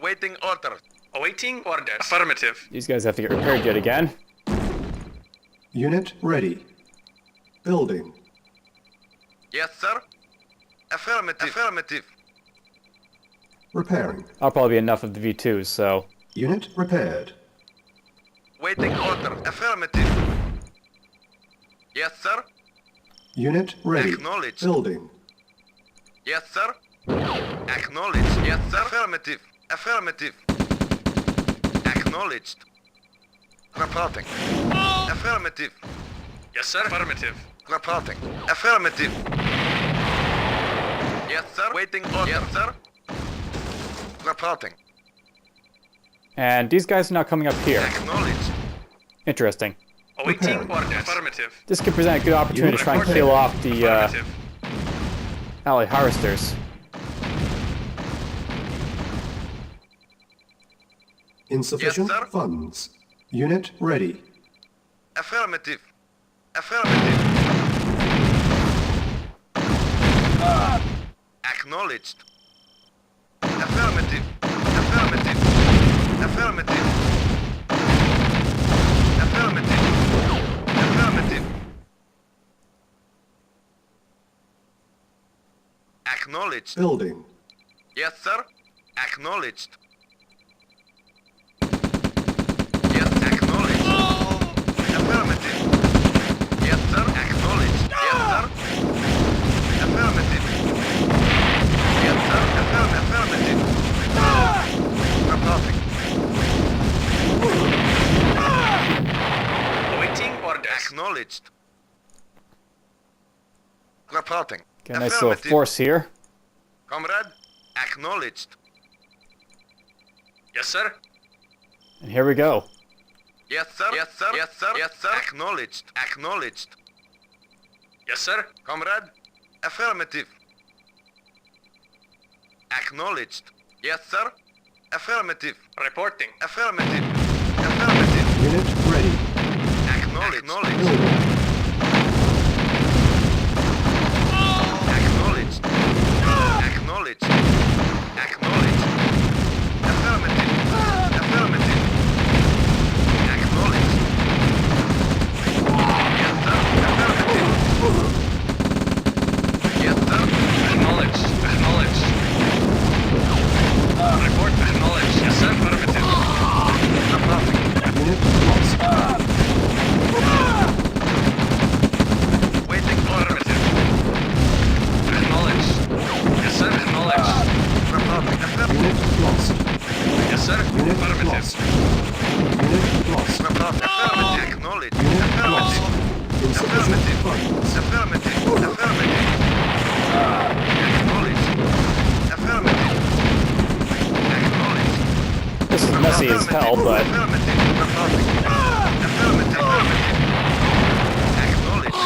Waiting order. Awaiting orders. Affirmative. These guys have to get repaired yet again. Unit ready. Building. Yes, sir. Affirmative. Affirmative. Repairing. I'll probably be enough of the V2s, so... Unit repaired. Waiting order. Affirmative. Yes, sir. Unit ready. Acknowledged. Building. Yes, sir. Acknowledged. Yes, sir. Affirmative. Affirmative. Acknowledged. Reporting. Affirmative. Yes, sir. Affirmative. Reporting. Affirmative. Yes, sir. Waiting order. Yes, sir. Reporting. And these guys are now coming up here. Acknowledged. Interesting. Awaiting Repairing. orders. Affirmative. This could present a good opportunity to try and kill off the Affirmative. Allied harvesters. Insufficient Yes, sir. funds. Unit ready. Affirmative. Affirmative. Acknowledged. Affirmative. Affirmative. Affirmative. Affirmative. Affirmative. Acknowledged. Building. Yes, sir. Acknowledged. Yes, acknowledged. Affirmative. Yes, sir. Acknowledged. Yes, sir. Affirmative. Yes, sir. Affirmative. Reporting. Awaiting orders. Acknowledged. Reporting. Get a nice little Affirmative. force here. Comrade, acknowledged. Yes, sir. And here we go. Yes, sir. Yes, sir. Yes, sir. Yes, sir. Acknowledged. Acknowledged. Yes, sir. Comrade, affirmative. Acknowledged. Yes, sir. Affirmative. Reporting. Affirmative. Affirmative. Unit ready. Acknowledged. Building. Acknowledged. Acknowledged. Acknowledged. Affirmative. Affirmative. Acknowledged. Yes, sir. Affirmative. Yes, sir. Acknowledged. Acknowledged. Report acknowledged. Yes, sir. Affirmative. Affirmative. Unit lost. Waiting for Affirmative. Acknowledged. Yes, sir. Acknowledged. Affirmative. Affirmative. Unit lost. Yes, sir. Unit Affirmative. lost. Unit lost. Affirmative. Acknowledged. Unit Affirmative. lost. Insufficient Affirmative. funds. Affirmative. Affirmative. Acknowledged. Affirmative. Acknowledged. This is messy as hell, but Affirmative. Affirmative. Affirmative. Acknowledged.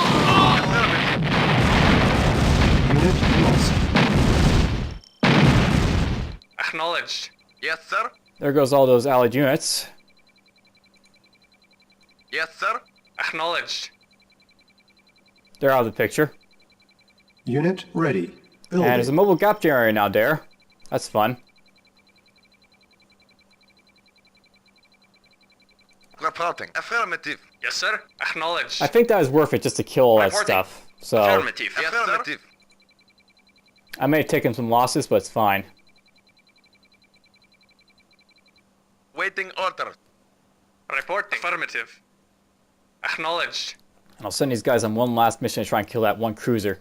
Affirmative. Unit lost. Acknowledged. Yes, sir. there goes all those allied units. Yes, sir. Acknowledged. They're out of the picture. Unit ready. And there's a Building. mobile gap generator now there. That's fun. Reporting. Affirmative. Yes, sir. Acknowledged. I think that was worth it just to kill all that Reporting. stuff. So Affirmative. Yes, affirmative. I may have taken some losses, but it's fine. Waiting order. Reporting. Affirmative. Acknowledged. And I'll send these guys on one last mission to try and kill that one cruiser.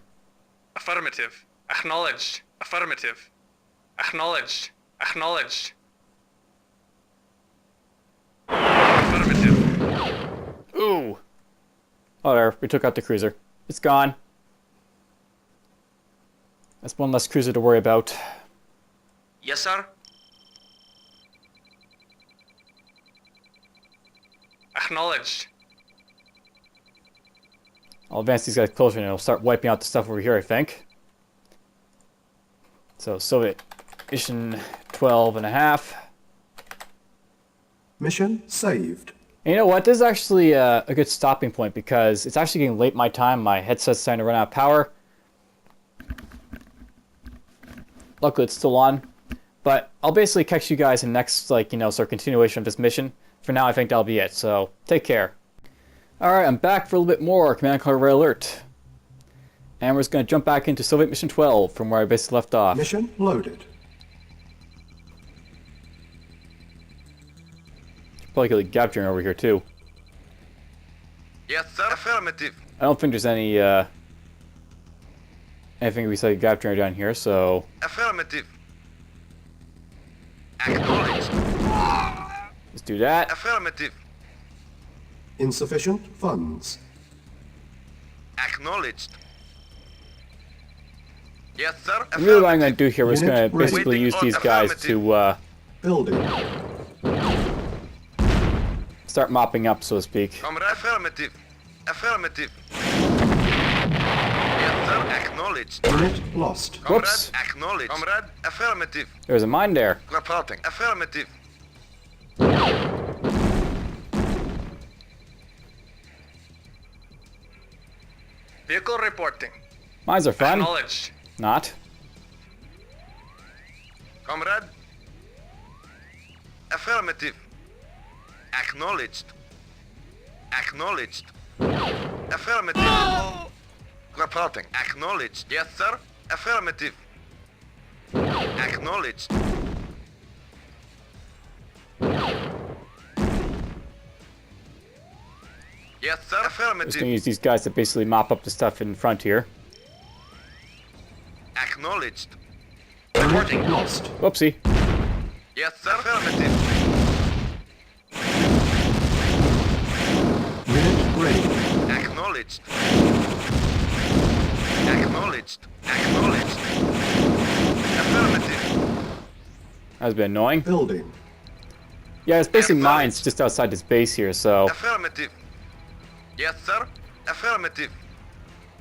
Affirmative. Acknowledged. Affirmative. Acknowledged. Acknowledged. Affirmative. Ooh! Oh, there. We took out the cruiser. It's gone. That's one less cruiser to worry about. Yes, sir. Acknowledged. I'll advance these guys closer and it'll start wiping out the stuff over here, I think. So, Soviet mission 12 and a half. Mission saved. And you know what? This is actually a good stopping point because it's actually getting late my time. My headset's starting to run out of power. Luckily, it's still on. But I'll basically catch you guys in next, sort of continuation of this mission. For now, I think that'll be it. So, take care. Alright, I'm back for a little bit more Command Card Red Alert. And we're just going to jump back into Soviet Mission 12 from where I basically left off. Mission loaded. Probably get a gap generator over here too. Yes, sir. Affirmative. I don't think there's any, anything besides a gap generator down here, so... Affirmative. Acknowledged. Let's do that. Affirmative. Insufficient funds. Acknowledged. Yes, sir. And really what I'm going to do here is Unit going to ready. basically Waiting use on these guys affirmative. to Building. start mopping up, so to speak. Comrade. Affirmative. Affirmative. Yes, sir. Acknowledged. Unit lost. Comrade. Whoops. Acknowledged. Comrade. Affirmative. There's a mine there. Reporting. Affirmative. Vehicle reporting. Mines are fun. Acknowledged. Not. Comrade. Affirmative. Acknowledged. Acknowledged. Affirmative. Reporting. Acknowledged. Yes, sir. Affirmative. Acknowledged. Yes, sir. I'm just going to Affirmative. use these guys to basically mop up the stuff in front here. Acknowledged. Unit lost. Whoopsie. Yes, sir. Affirmative. Unit ready. Acknowledged. Acknowledged. Acknowledged. Acknowledged. Affirmative. That's been annoying. Building. Yeah, it's basically Acknowledged. mines just outside this base here, so Affirmative. Yes, sir. Affirmative.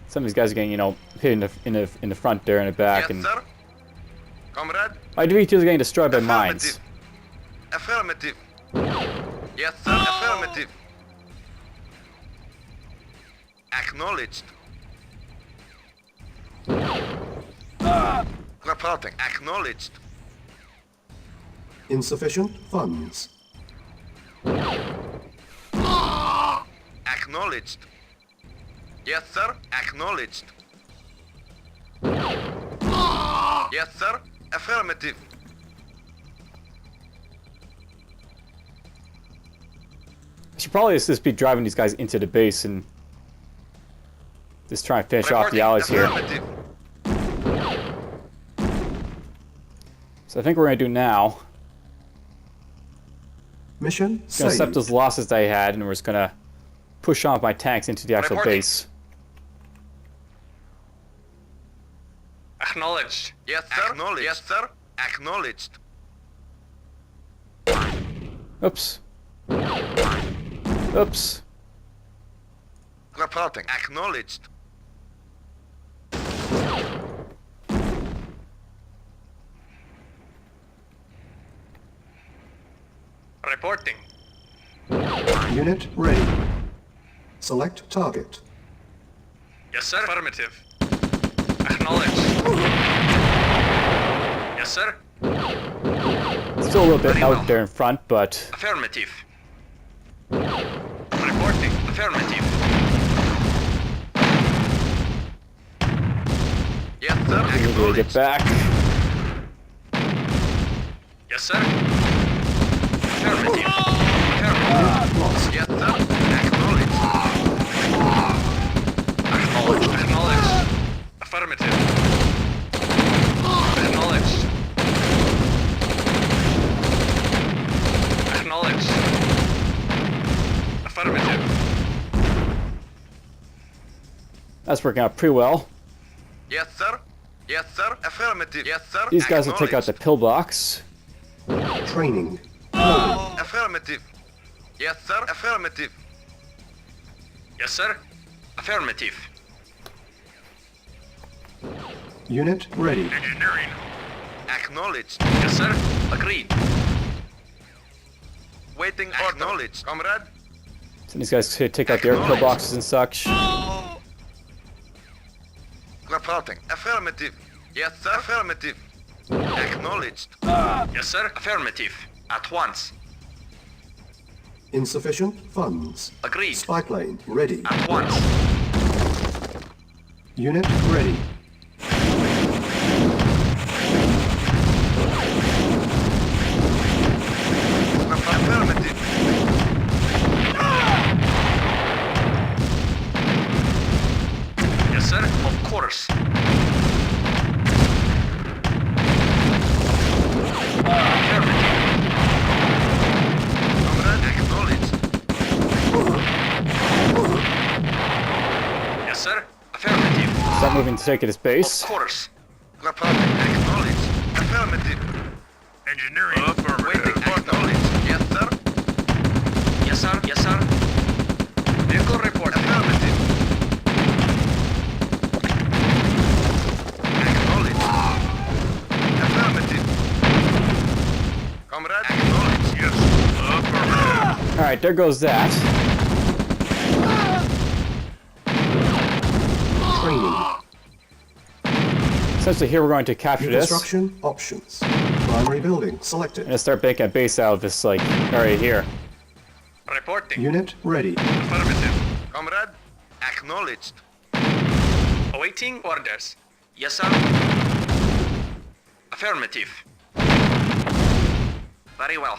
some of these guys are getting, you know, hit in the front there and the back, Yes, and sir. Comrade. my DV2 is getting destroyed by mines. Affirmative. Yes, sir. Affirmative. Acknowledged. Reporting. Acknowledged. Insufficient funds. Acknowledged. Yes, sir. Acknowledged. Yes, sir. Affirmative. I should probably just be driving these guys into the base and just try and finish off the Reporting. allies here. Affirmative. So I think we're gonna do now. Mission Gonna accept saved. those losses that I had, and we're just gonna push on with my tanks into the actual Reporting. base. Acknowledged. Yes, sir. Acknowledged. Yes, sir. Acknowledged. Oops. Oops. Reporting. Acknowledged. Reporting. Unit ready. Select target. Yes, sir. Affirmative. Acknowledged. Yes, sir. Still a little bit Very out well. there in front, but Affirmative. Reporting. Affirmative. Yes, sir. we need to get Acknowledged. back. Yes, sir. Affirmative. Affirmative. Lost. Yes, sir. Acknowledged. Acknowledged. Acknowledged. Affirmative. Acknowledged. Acknowledged. Affirmative. That's working out pretty well. Yes, sir. Yes, sir. Affirmative. Yes, sir. These guys will take out the pillbox. Training. Affirmative. Yes, sir. Affirmative. Yes, sir. Affirmative. Unit ready. Engineering. Acknowledged. Yes, sir. Agreed. Waiting order. Acknowledged. Comrade. So these guys could take out their Acknowledged. pillboxes and such. Reporting. Affirmative. Yes, sir. Affirmative. Acknowledged. Yes, sir. Affirmative. At once. Insufficient funds. Agreed. Spy plane ready. At once. Unit ready. Affirmative. Yes, sir. Of course. Affirmative. Comrade. Acknowledged. Yes, sir. Affirmative. Start moving to take it as Of base. course. Reporting. Acknowledged. Affirmative. Engineering. Waiting. Affirmative. Acknowledged. Yes, sir. Yes, sir. Yes, sir. Vehicle report. Affirmative. Acknowledged. Affirmative. Comrade. Acknowledged. Yes. Affirmative. Alright, there goes that. Training. Essentially here we're going to capture New this. construction options. Primary building selected. And start making a base out of this, like, area here. Reporting. Unit ready. Affirmative. Comrade. Acknowledged. Awaiting orders. Yes, sir. Affirmative. Very well.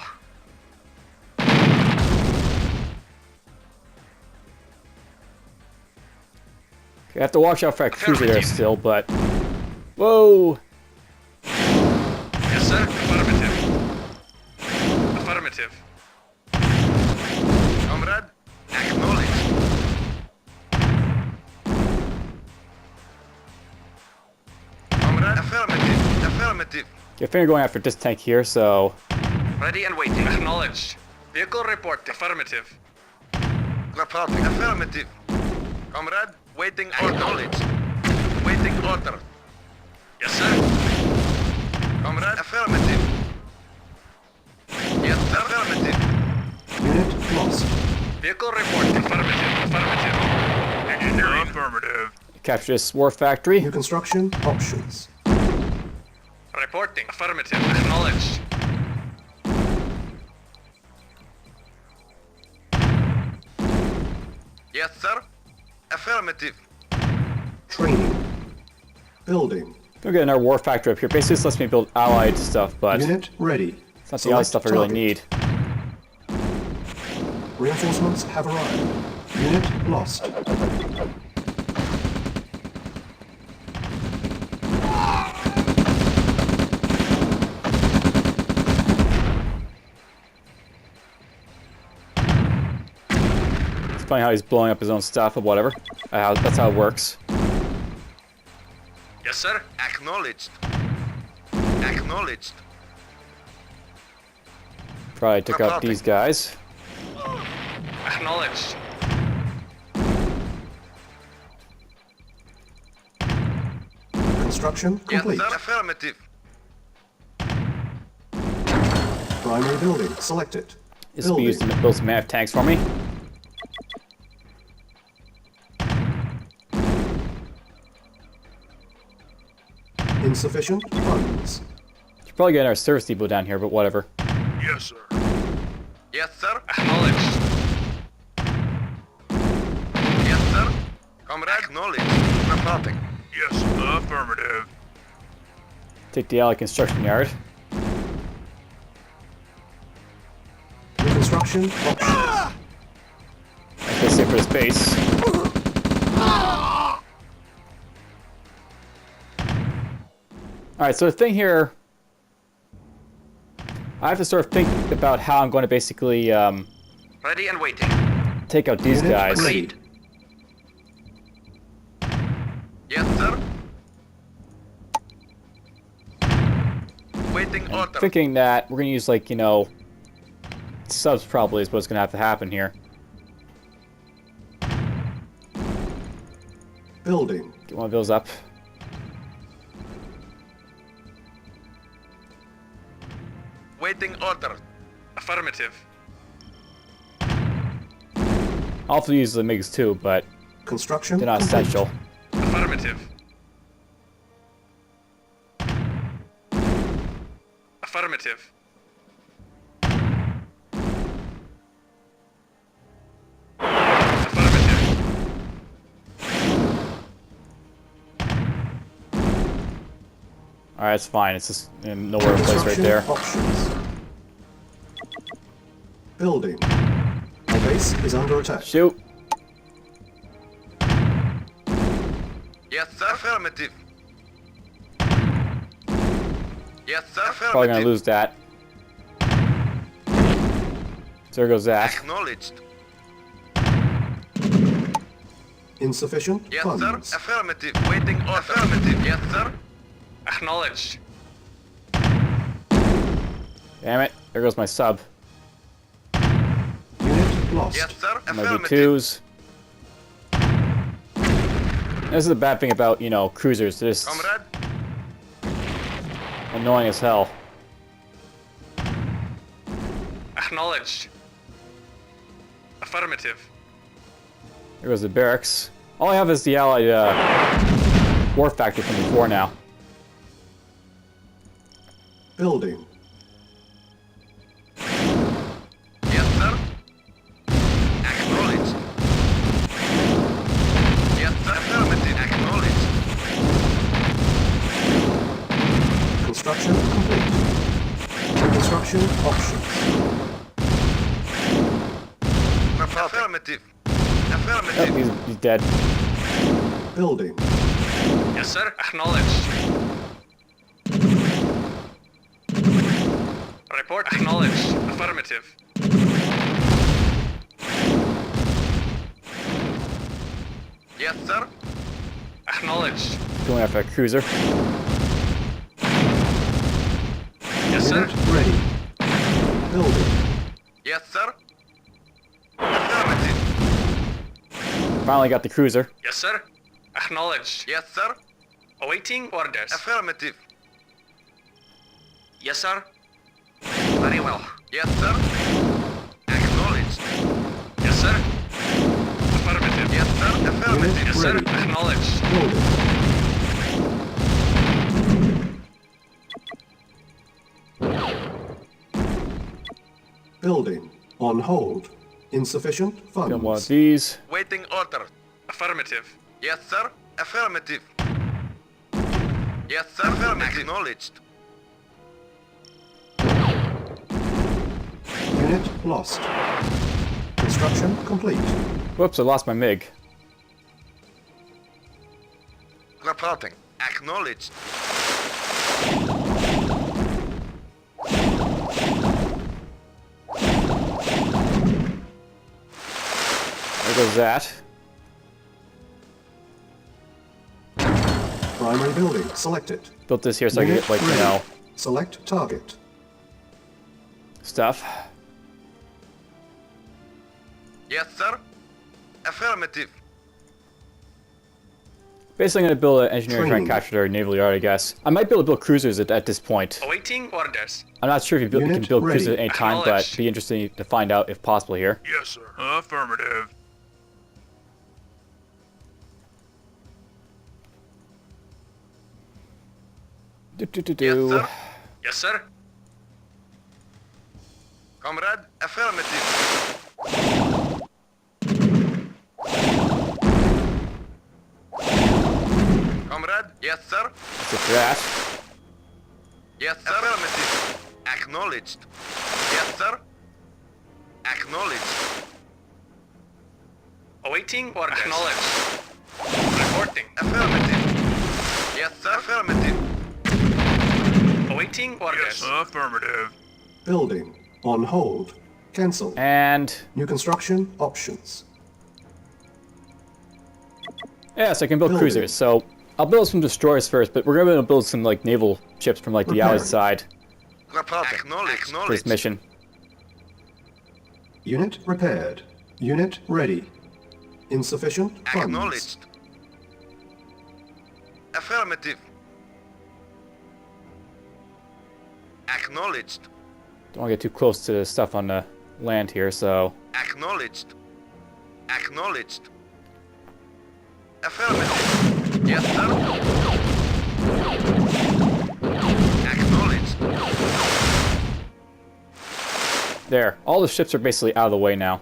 You have to watch out for that cruiser there Affirmative. still, but... Whoa! Yes, sir. Affirmative. Affirmative. Comrade. Acknowledged. Affirmative. Affirmative. Okay, I think we're going after this tank here, so... Ready and waiting. Acknowledged. Vehicle report. Affirmative. Reporting. Affirmative. Comrade, waiting order. Acknowledged. Waiting order. Yes, sir. Comrade, affirmative. Yes, sir. Affirmative. Unit lost. Vehicle report. Affirmative. Affirmative. Engineering. Affirmative. Capture this war factory. New construction options. Reporting. Affirmative. Acknowledged. Yes, sir. Affirmative. Training. Building. We'll get another war factory up here. Basically, this lets me build allied stuff, but Unit ready. it's not the allied stuff I really need. Reinforcements have arrived. Unit lost. It's funny how he's blowing up his own stuff, but whatever. That's how it works. Yes, sir. Acknowledged. Acknowledged. Probably took out these guys. Acknowledged. Construction Yes, complete. sir. Affirmative. Primary building selected. This will be used to build some MAF tanks for me. Insufficient funds. Should probably get our service depot down here, but whatever. Yes, sir. Yes, sir. Acknowledged. Yes, sir. Comrade, acknowledged. Reporting. Yes, affirmative. Take the allied construction yard. New construction options. That's it for this base. Alright, so the thing here... I have to sort of think about how I'm going to basically Ready and waiting. take out these Unit guys. ready. Yes, sir. Waiting order. Thinking that we're going to use, like, you know... subs probably is what's going to have to happen here. Building. Get one of those up. Waiting order. Affirmative. I'll have to use the MiGs too, but Construction they're not complete. essential. Affirmative. Affirmative. Affirmative. Alright, it's fine. It's just nowhere to place right there. Options. Building. Our base is under attack. Shoot! Yes, sir. Affirmative. Yes, sir. Affirmative. Probably gonna lose that. So there goes that. Acknowledged. Insufficient Yes, funds. sir. Affirmative. Waiting order. Affirmative. Yes, sir. Acknowledged. Damn it! There goes my sub. Unit lost. Yes, sir. My Affirmative. V2s. This is the bad thing about, you know, cruisers. They're just Comrade. annoying as hell. Acknowledged. Affirmative. There goes the barracks. All I have is the allied war factory from before now. Building. Yes, sir. Acknowledged. Yes, sir. Affirmative. Acknowledged. Construction complete. Construction options. Affirmative. Oh, Affirmative. he's dead. Building. Yes, sir. Acknowledged. Report acknowledged. Affirmative. Yes, sir. Acknowledged. Going after a cruiser. sir. Unit ready. Building. Yes, sir. Affirmative. Finally got the cruiser. Yes, sir. Acknowledged. Yes, sir. Awaiting orders. Affirmative. Yes, sir. Very well. Yes, sir. Acknowledged. Yes, sir. Affirmative. Yes, sir. Affirmative. Yes, sir. Ready. Acknowledged. Building. Building. On hold. Insufficient Got one of funds. these. Waiting order. Affirmative. Yes, sir. Affirmative. Yes, sir. Affirmative. Acknowledged. Unit lost. Construction complete. Whoops, I lost my MiG. Reporting. Acknowledged. There goes that. Primary building selected. Built this here so I can Unit get, like, you ready. know, Select target. stuff. Yes, sir. Affirmative. Basically, I'm going to build an engineer and try and Training. capture their naval yard, I guess. I might be able to build cruisers at this point. Awaiting orders. I'm not sure if you can Unit build ready. cruisers at any time, but Acknowledged. it'd be interesting to find out if possible here. Yes, sir. Affirmative. Do-do-do-do. Yes, sir. Yes, sir. Comrade. Affirmative. Comrade. Yes, sir. That's it for that. Yes, sir. Affirmative. Acknowledged. Yes, sir. Acknowledged. Awaiting orders. Acknowledged. Reporting. Affirmative. Yes, sir. Affirmative. Awaiting orders. Yes, affirmative. Building. On hold. Cancel. And New construction options. yes, I can build Building. cruisers. So I'll build some destroyers first, but we're going to build some like naval ships from like the Repairing. Allied side Reporting. for this Acknowledged. mission. Unit repaired. Unit ready. Insufficient funds. Acknowledged. Affirmative. Acknowledged. Don't want to get too close to the stuff on the land here, so Acknowledged. Acknowledged. Affirmative. Yes, sir. Acknowledged. there. All the ships are basically out of the way now.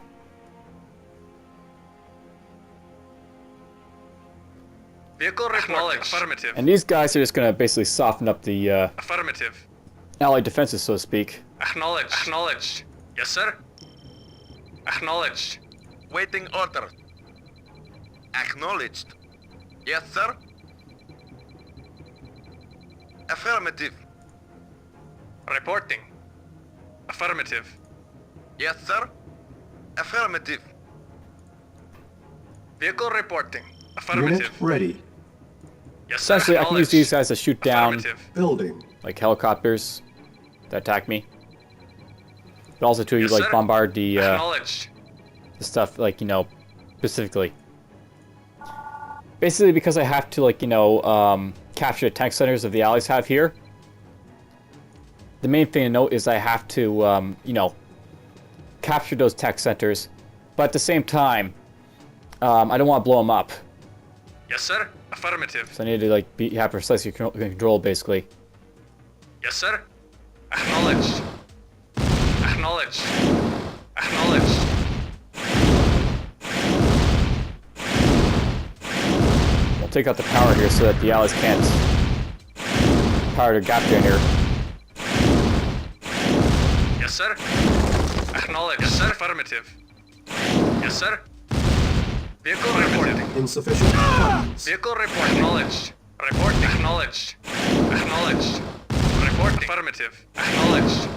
Vehicle reporting. Affirmative. And these guys are just going to basically soften up the Affirmative. Allied defenses, so to speak. Acknowledged. Acknowledged. Yes, sir. Acknowledged. Waiting order. Acknowledged. Yes, sir. Affirmative. Reporting. Affirmative. Yes, sir. Affirmative. Vehicle reporting. Unit Affirmative. ready. Yes, sir. Essentially, I can use these Acknowledged. guys to shoot down Affirmative. Building. like helicopters that attack me. But also to Yes, like sir. bombard the Acknowledged. stuff, like, you know, specifically. Basically, because I have to, like, you know, capture the tank centers of the Allies have here. The main thing to note is I have to, you know, capture those tech centers, but at the same time, I don't want to blow them up. Yes, sir. Affirmative. So I need to, like, have precise control, basically. Yes, sir. Acknowledged. Acknowledged. Acknowledged. I'll take out the power here so that the Allies can't power their gap generator. Yes, sir. Acknowledged. Yes, sir. Affirmative. Yes, sir. Vehicle reporting. Insufficient funds. Vehicle report. Acknowledged. Report. Acknowledged. Acknowledged. Report. Affirmative. Acknowledged.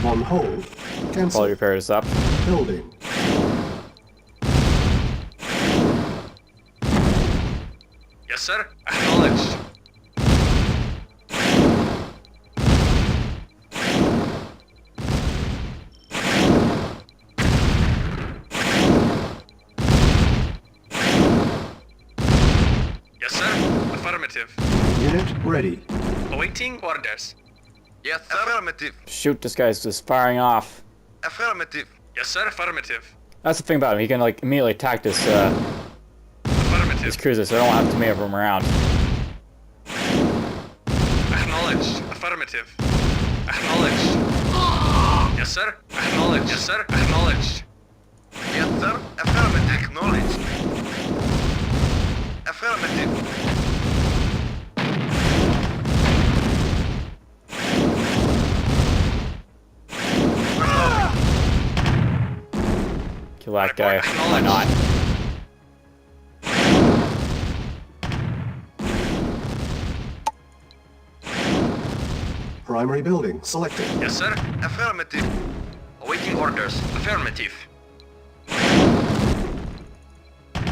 On hold. Cancel. Probably repair this up. Yes, sir. Acknowledged. Yes, sir. Affirmative. Unit ready. Awaiting orders. Yes, sir. Affirmative. Shoot, this guy's just firing off. Affirmative. Yes, sir. Affirmative. That's the thing about him. He can like immediately attack this Affirmative. cruiser, so I don't have too many of them around. Acknowledged. Affirmative. Acknowledged. Yes, sir. Acknowledged. Yes, sir. Acknowledged. Yes, sir. Affirmative. Acknowledged. Affirmative. Kill that guy. Report Why not? Primary building selected. Yes, sir. Affirmative. Awaiting orders. Affirmative.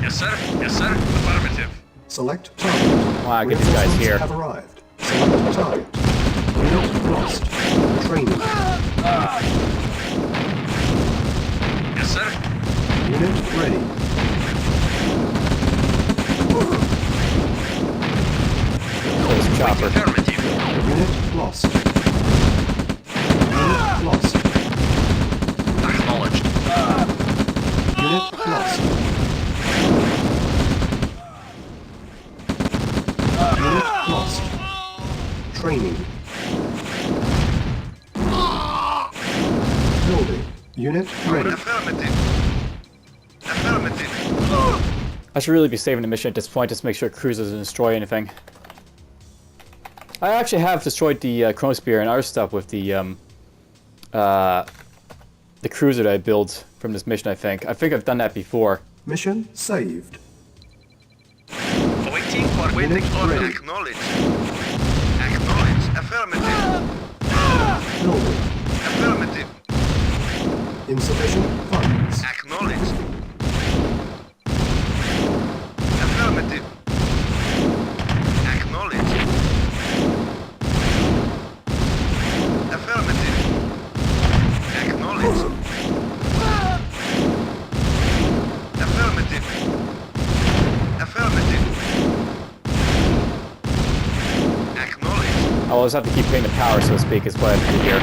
Yes, sir. Yes, sir. Affirmative. Select target. Wow, get these guys Reinforcements here. have arrived. Select target. Unit lost. Training. Yes, sir. Unit ready. This chopper. Affirmative. Unit lost. Unit lost. Acknowledged. Unit lost. Unit lost. Training. Building. Unit ready. Affirmative. Affirmative. I should really be saving the mission at this point just to make sure cruiser doesn't destroy anything. I actually have destroyed the Chronosphere and other stuff with the cruiser that I built from this mission, I think. I think I've done that before. Mission saved. Awaiting orders. Waiting Unit order. ready. Acknowledged. Acknowledged. Affirmative. Building. Affirmative. Insufficient funds. Acknowledged. Affirmative. Acknowledged. Affirmative. Acknowledged. Affirmative. Affirmative. Acknowledged. I'll just have to keep paying the power, so to speak, is what I have to do here.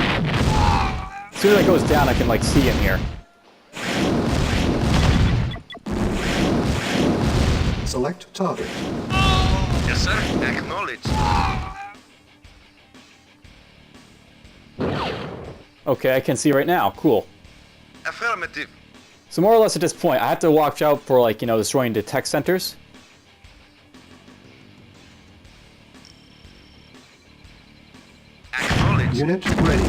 As soon as it goes down, I can, like, see him here. Select target. Yes, sir. Acknowledged. Okay, I can see right now. Cool. Affirmative. So more or less at this point, I have to watch out for, like, you know, destroying the tech centers. Acknowledged. Unit ready.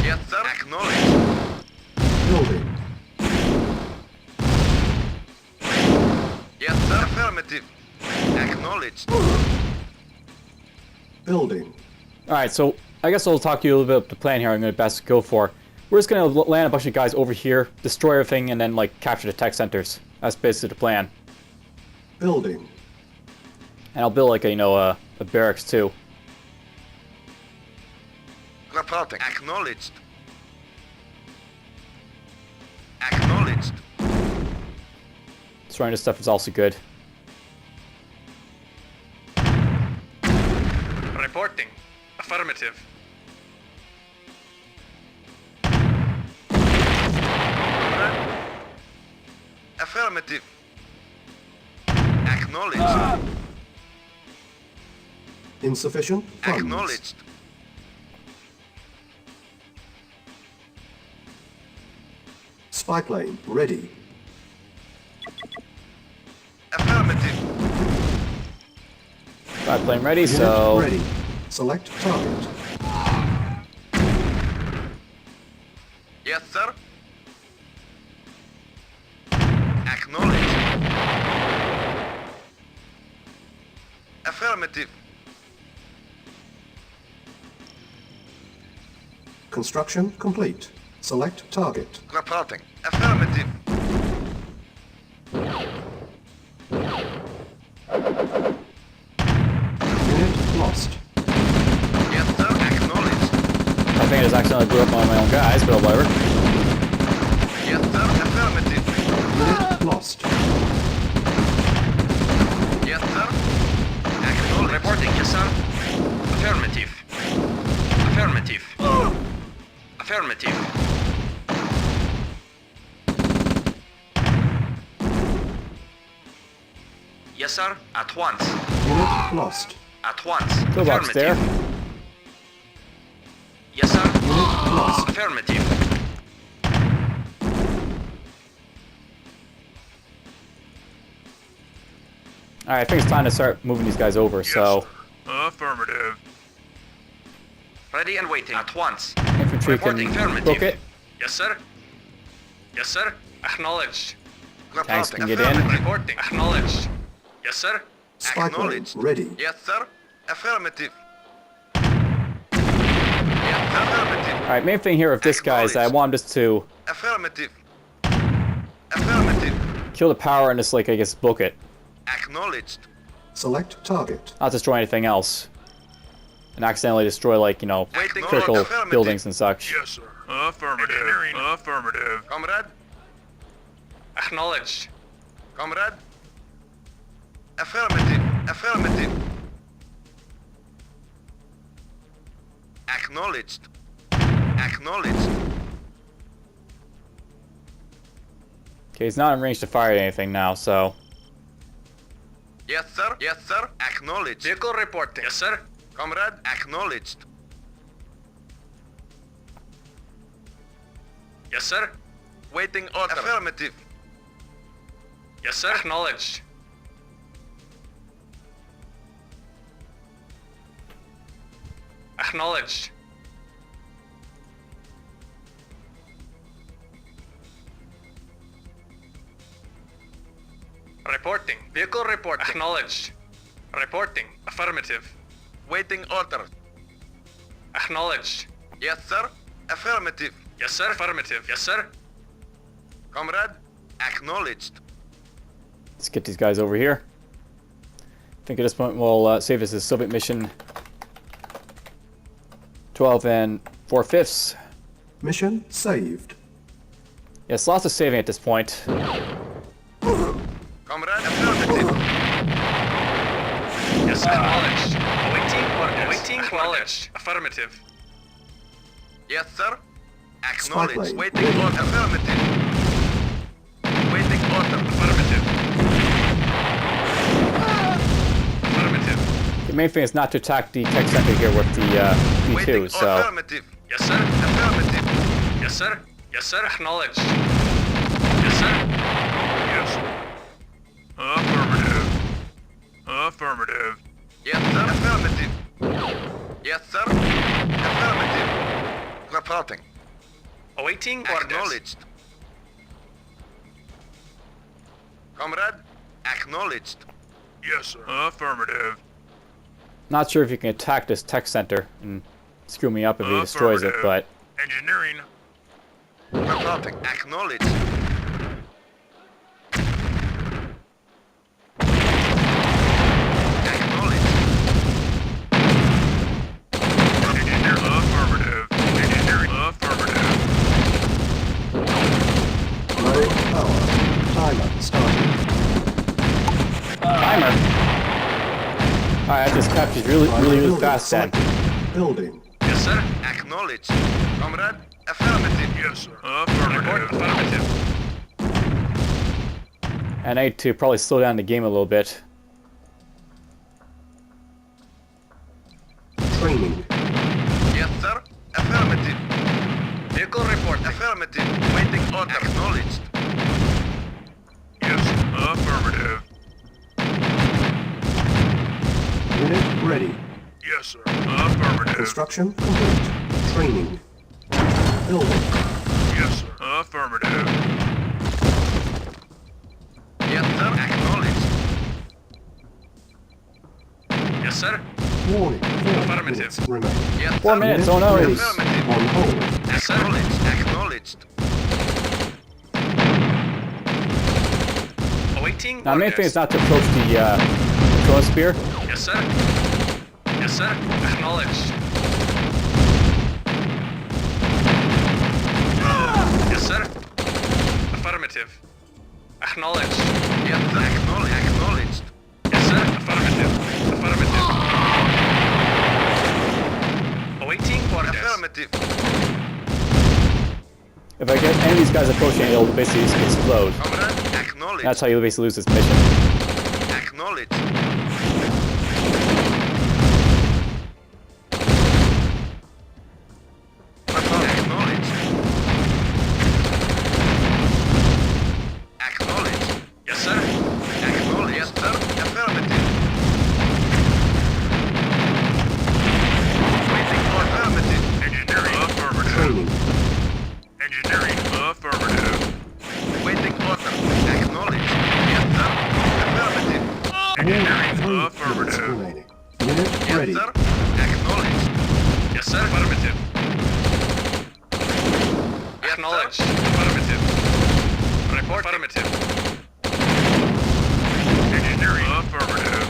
Yes, sir. Acknowledged. Building. Yes, sir. Affirmative. Acknowledged. Building. Alright, so I guess I'll talk to you a little bit about the plan here I'm going to best go for. We're just going to land a bunch of guys over here, destroy everything, and then, like, capture the tech centers. That's basically the plan. Building. And I'll build, like, a, you know, a barracks, too. Reporting. Acknowledged. Acknowledged. Destroying this stuff is also good. Reporting. Affirmative. Affirmative. Acknowledged. Insufficient funds. Acknowledged. Spy plane ready. Affirmative. Got plane ready, Unit so... ready. Select target. Yes, sir. Acknowledged. Affirmative. Construction complete. Select target. Reporting. Affirmative. Unit lost. Yes, sir. Acknowledged. I think I just accidentally blew up one of my own guys, but whatever. Yes, sir. Affirmative. Unit lost. Yes, sir. Acknowledged. Reporting, yes, sir. Affirmative. Affirmative. Affirmative. Yes, sir. At once. Unit lost. At once. Toolbox there. Yes, sir. Unit lost. Affirmative. Alright, I think it's time to start moving these guys over, so Affirmative. Ready and waiting. At once. infantry Reporting can affirmative. book it. Yes, sir. Yes, sir. Acknowledged. Tanks can get Affirmative. in. Reporting. Acknowledged. Yes, sir. Spy plane Acknowledged. ready. Yes, sir. Affirmative. Yes, affirmative. Alright, main thing here with this guy is that I want him just to Affirmative. Affirmative. kill the power and just, like, I guess, book it. Acknowledged. Select target. Not destroy anything else. And accidentally destroy, like, you know, Waiting critical order. Affirmative. buildings and such. Yes, sir. Affirmative. Affirmative. Comrade. Acknowledged. Comrade. Affirmative. Affirmative. Acknowledged. Acknowledged. Okay, he's not in range to fire at anything now, so Yes, sir. Yes, sir. Acknowledged. Vehicle reporting. Yes, sir. Comrade. Acknowledged. Yes, sir. Waiting order. Affirmative. Yes, sir. Acknowledged. Acknowledged. Reporting. Vehicle report. Acknowledged. Reporting. Affirmative. Waiting order. Acknowledged. Yes, sir. Affirmative. Yes, sir. Affirmative. Yes, sir. Comrade. Acknowledged. let's get these guys over here. I think at this point we'll save this as Soviet mission 12 and 4/5. Mission saved. Yes, lots of saving at this point. Comrade. Affirmative. Yes, sir. Acknowledged. Awaiting orders. Awaiting acknowledged. Affirmative. Yes, sir. Acknowledged. plane. Waiting order. Affirmative. Waiting order. Affirmative. Affirmative. The main thing is not to attack the tech center here with the Waiting B2, so affirmative. Yes, sir. Affirmative. Yes, sir. Yes, sir. Acknowledged. Yes, sir. Yes, sir. Affirmative. Affirmative. Yes, sir. Affirmative. Yes, sir. Affirmative. Reporting. Awaiting orders. Acknowledged. Comrade. Acknowledged. Yes, sir. Affirmative. not sure if you can attack this tech center and screw me up if he destroys it, but Engineering. Reporting. Acknowledged. Acknowledged. Engineer. Affirmative. Engineering. Affirmative. Low power. Timer started. timer. Alright, I just captured really Building fast then. selected. Building. Yes, sir. Acknowledged. Comrade. Affirmative. Yes, sir. Report. Affirmative. Affirmative. And I need to probably slow down the game a little bit. Training. Yes, sir. Affirmative. Vehicle report. Affirmative. Waiting order. Acknowledged. Yes, sir. Affirmative. Unit ready. Yes, sir. Affirmative. Construction complete. Training. Building. Yes, sir. Affirmative. Yes, sir. Acknowledged. Yes, sir. Warning. 4 Affirmative. minutes remain. Yes, 4 sir. minutes, Unit oh no! ready. Affirmative. On hold. Yes, sir. Acknowledged. Acknowledged. Awaiting Now, the main orders. thing is not to approach the Chronosphere. Yes, sir. Yes, sir. Acknowledged. Yes, sir. Affirmative. Acknowledged. Yes, sir. Acknowledged. Yes, sir. Affirmative. Affirmative. Awaiting orders. Affirmative. If I get any of these guys approaching, it'll basically just explode. Comrade, acknowledged. That's how you basically lose this mission. Acknowledged. Acknowledged. Acknowledged. Yes, sir. Acknowledged. Yes, sir. Affirmative. Waiting for affirmative. Engineering. Affirmative. Training. Engineering. Affirmative. Waiting order. Acknowledged. Yes, sir. Affirmative. Engineering. Unit Affirmative. terminating. Unit Yes, ready. sir. Acknowledged. Yes, sir. Affirmative. Yes, Acknowledged. sir. Affirmative. Report. Affirmative. Engineering. Affirmative.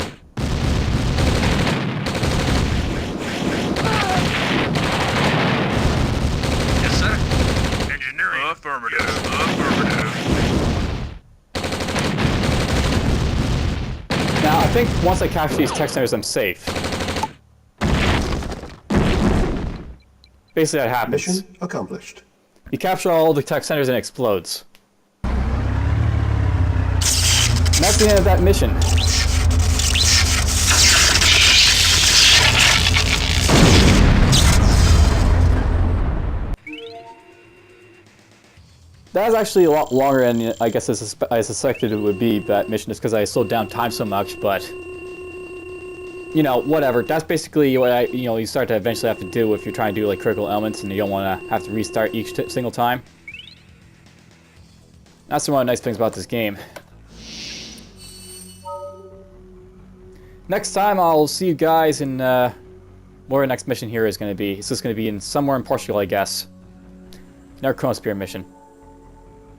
Yes, sir. Engineering. Affirmative. Affirmative. Now, I think once I capture these tech centers, I'm safe. Basically, that happens. Mission accomplished. You capture all the tech centers and it explodes. And that's the end of that mission. That was actually a lot longer than I guess I suspected it would be, that mission, just because I slowed down time so much, but... You know, whatever. That's basically what you start to eventually have to do if you're trying to do like critical elements and you don't want to have to restart each single time. That's one of the nice things about this game. Next time I'll see you guys in where our next mission here is going to be. It's just going to be in somewhere in Portugal, I guess. In our Chronosphere mission.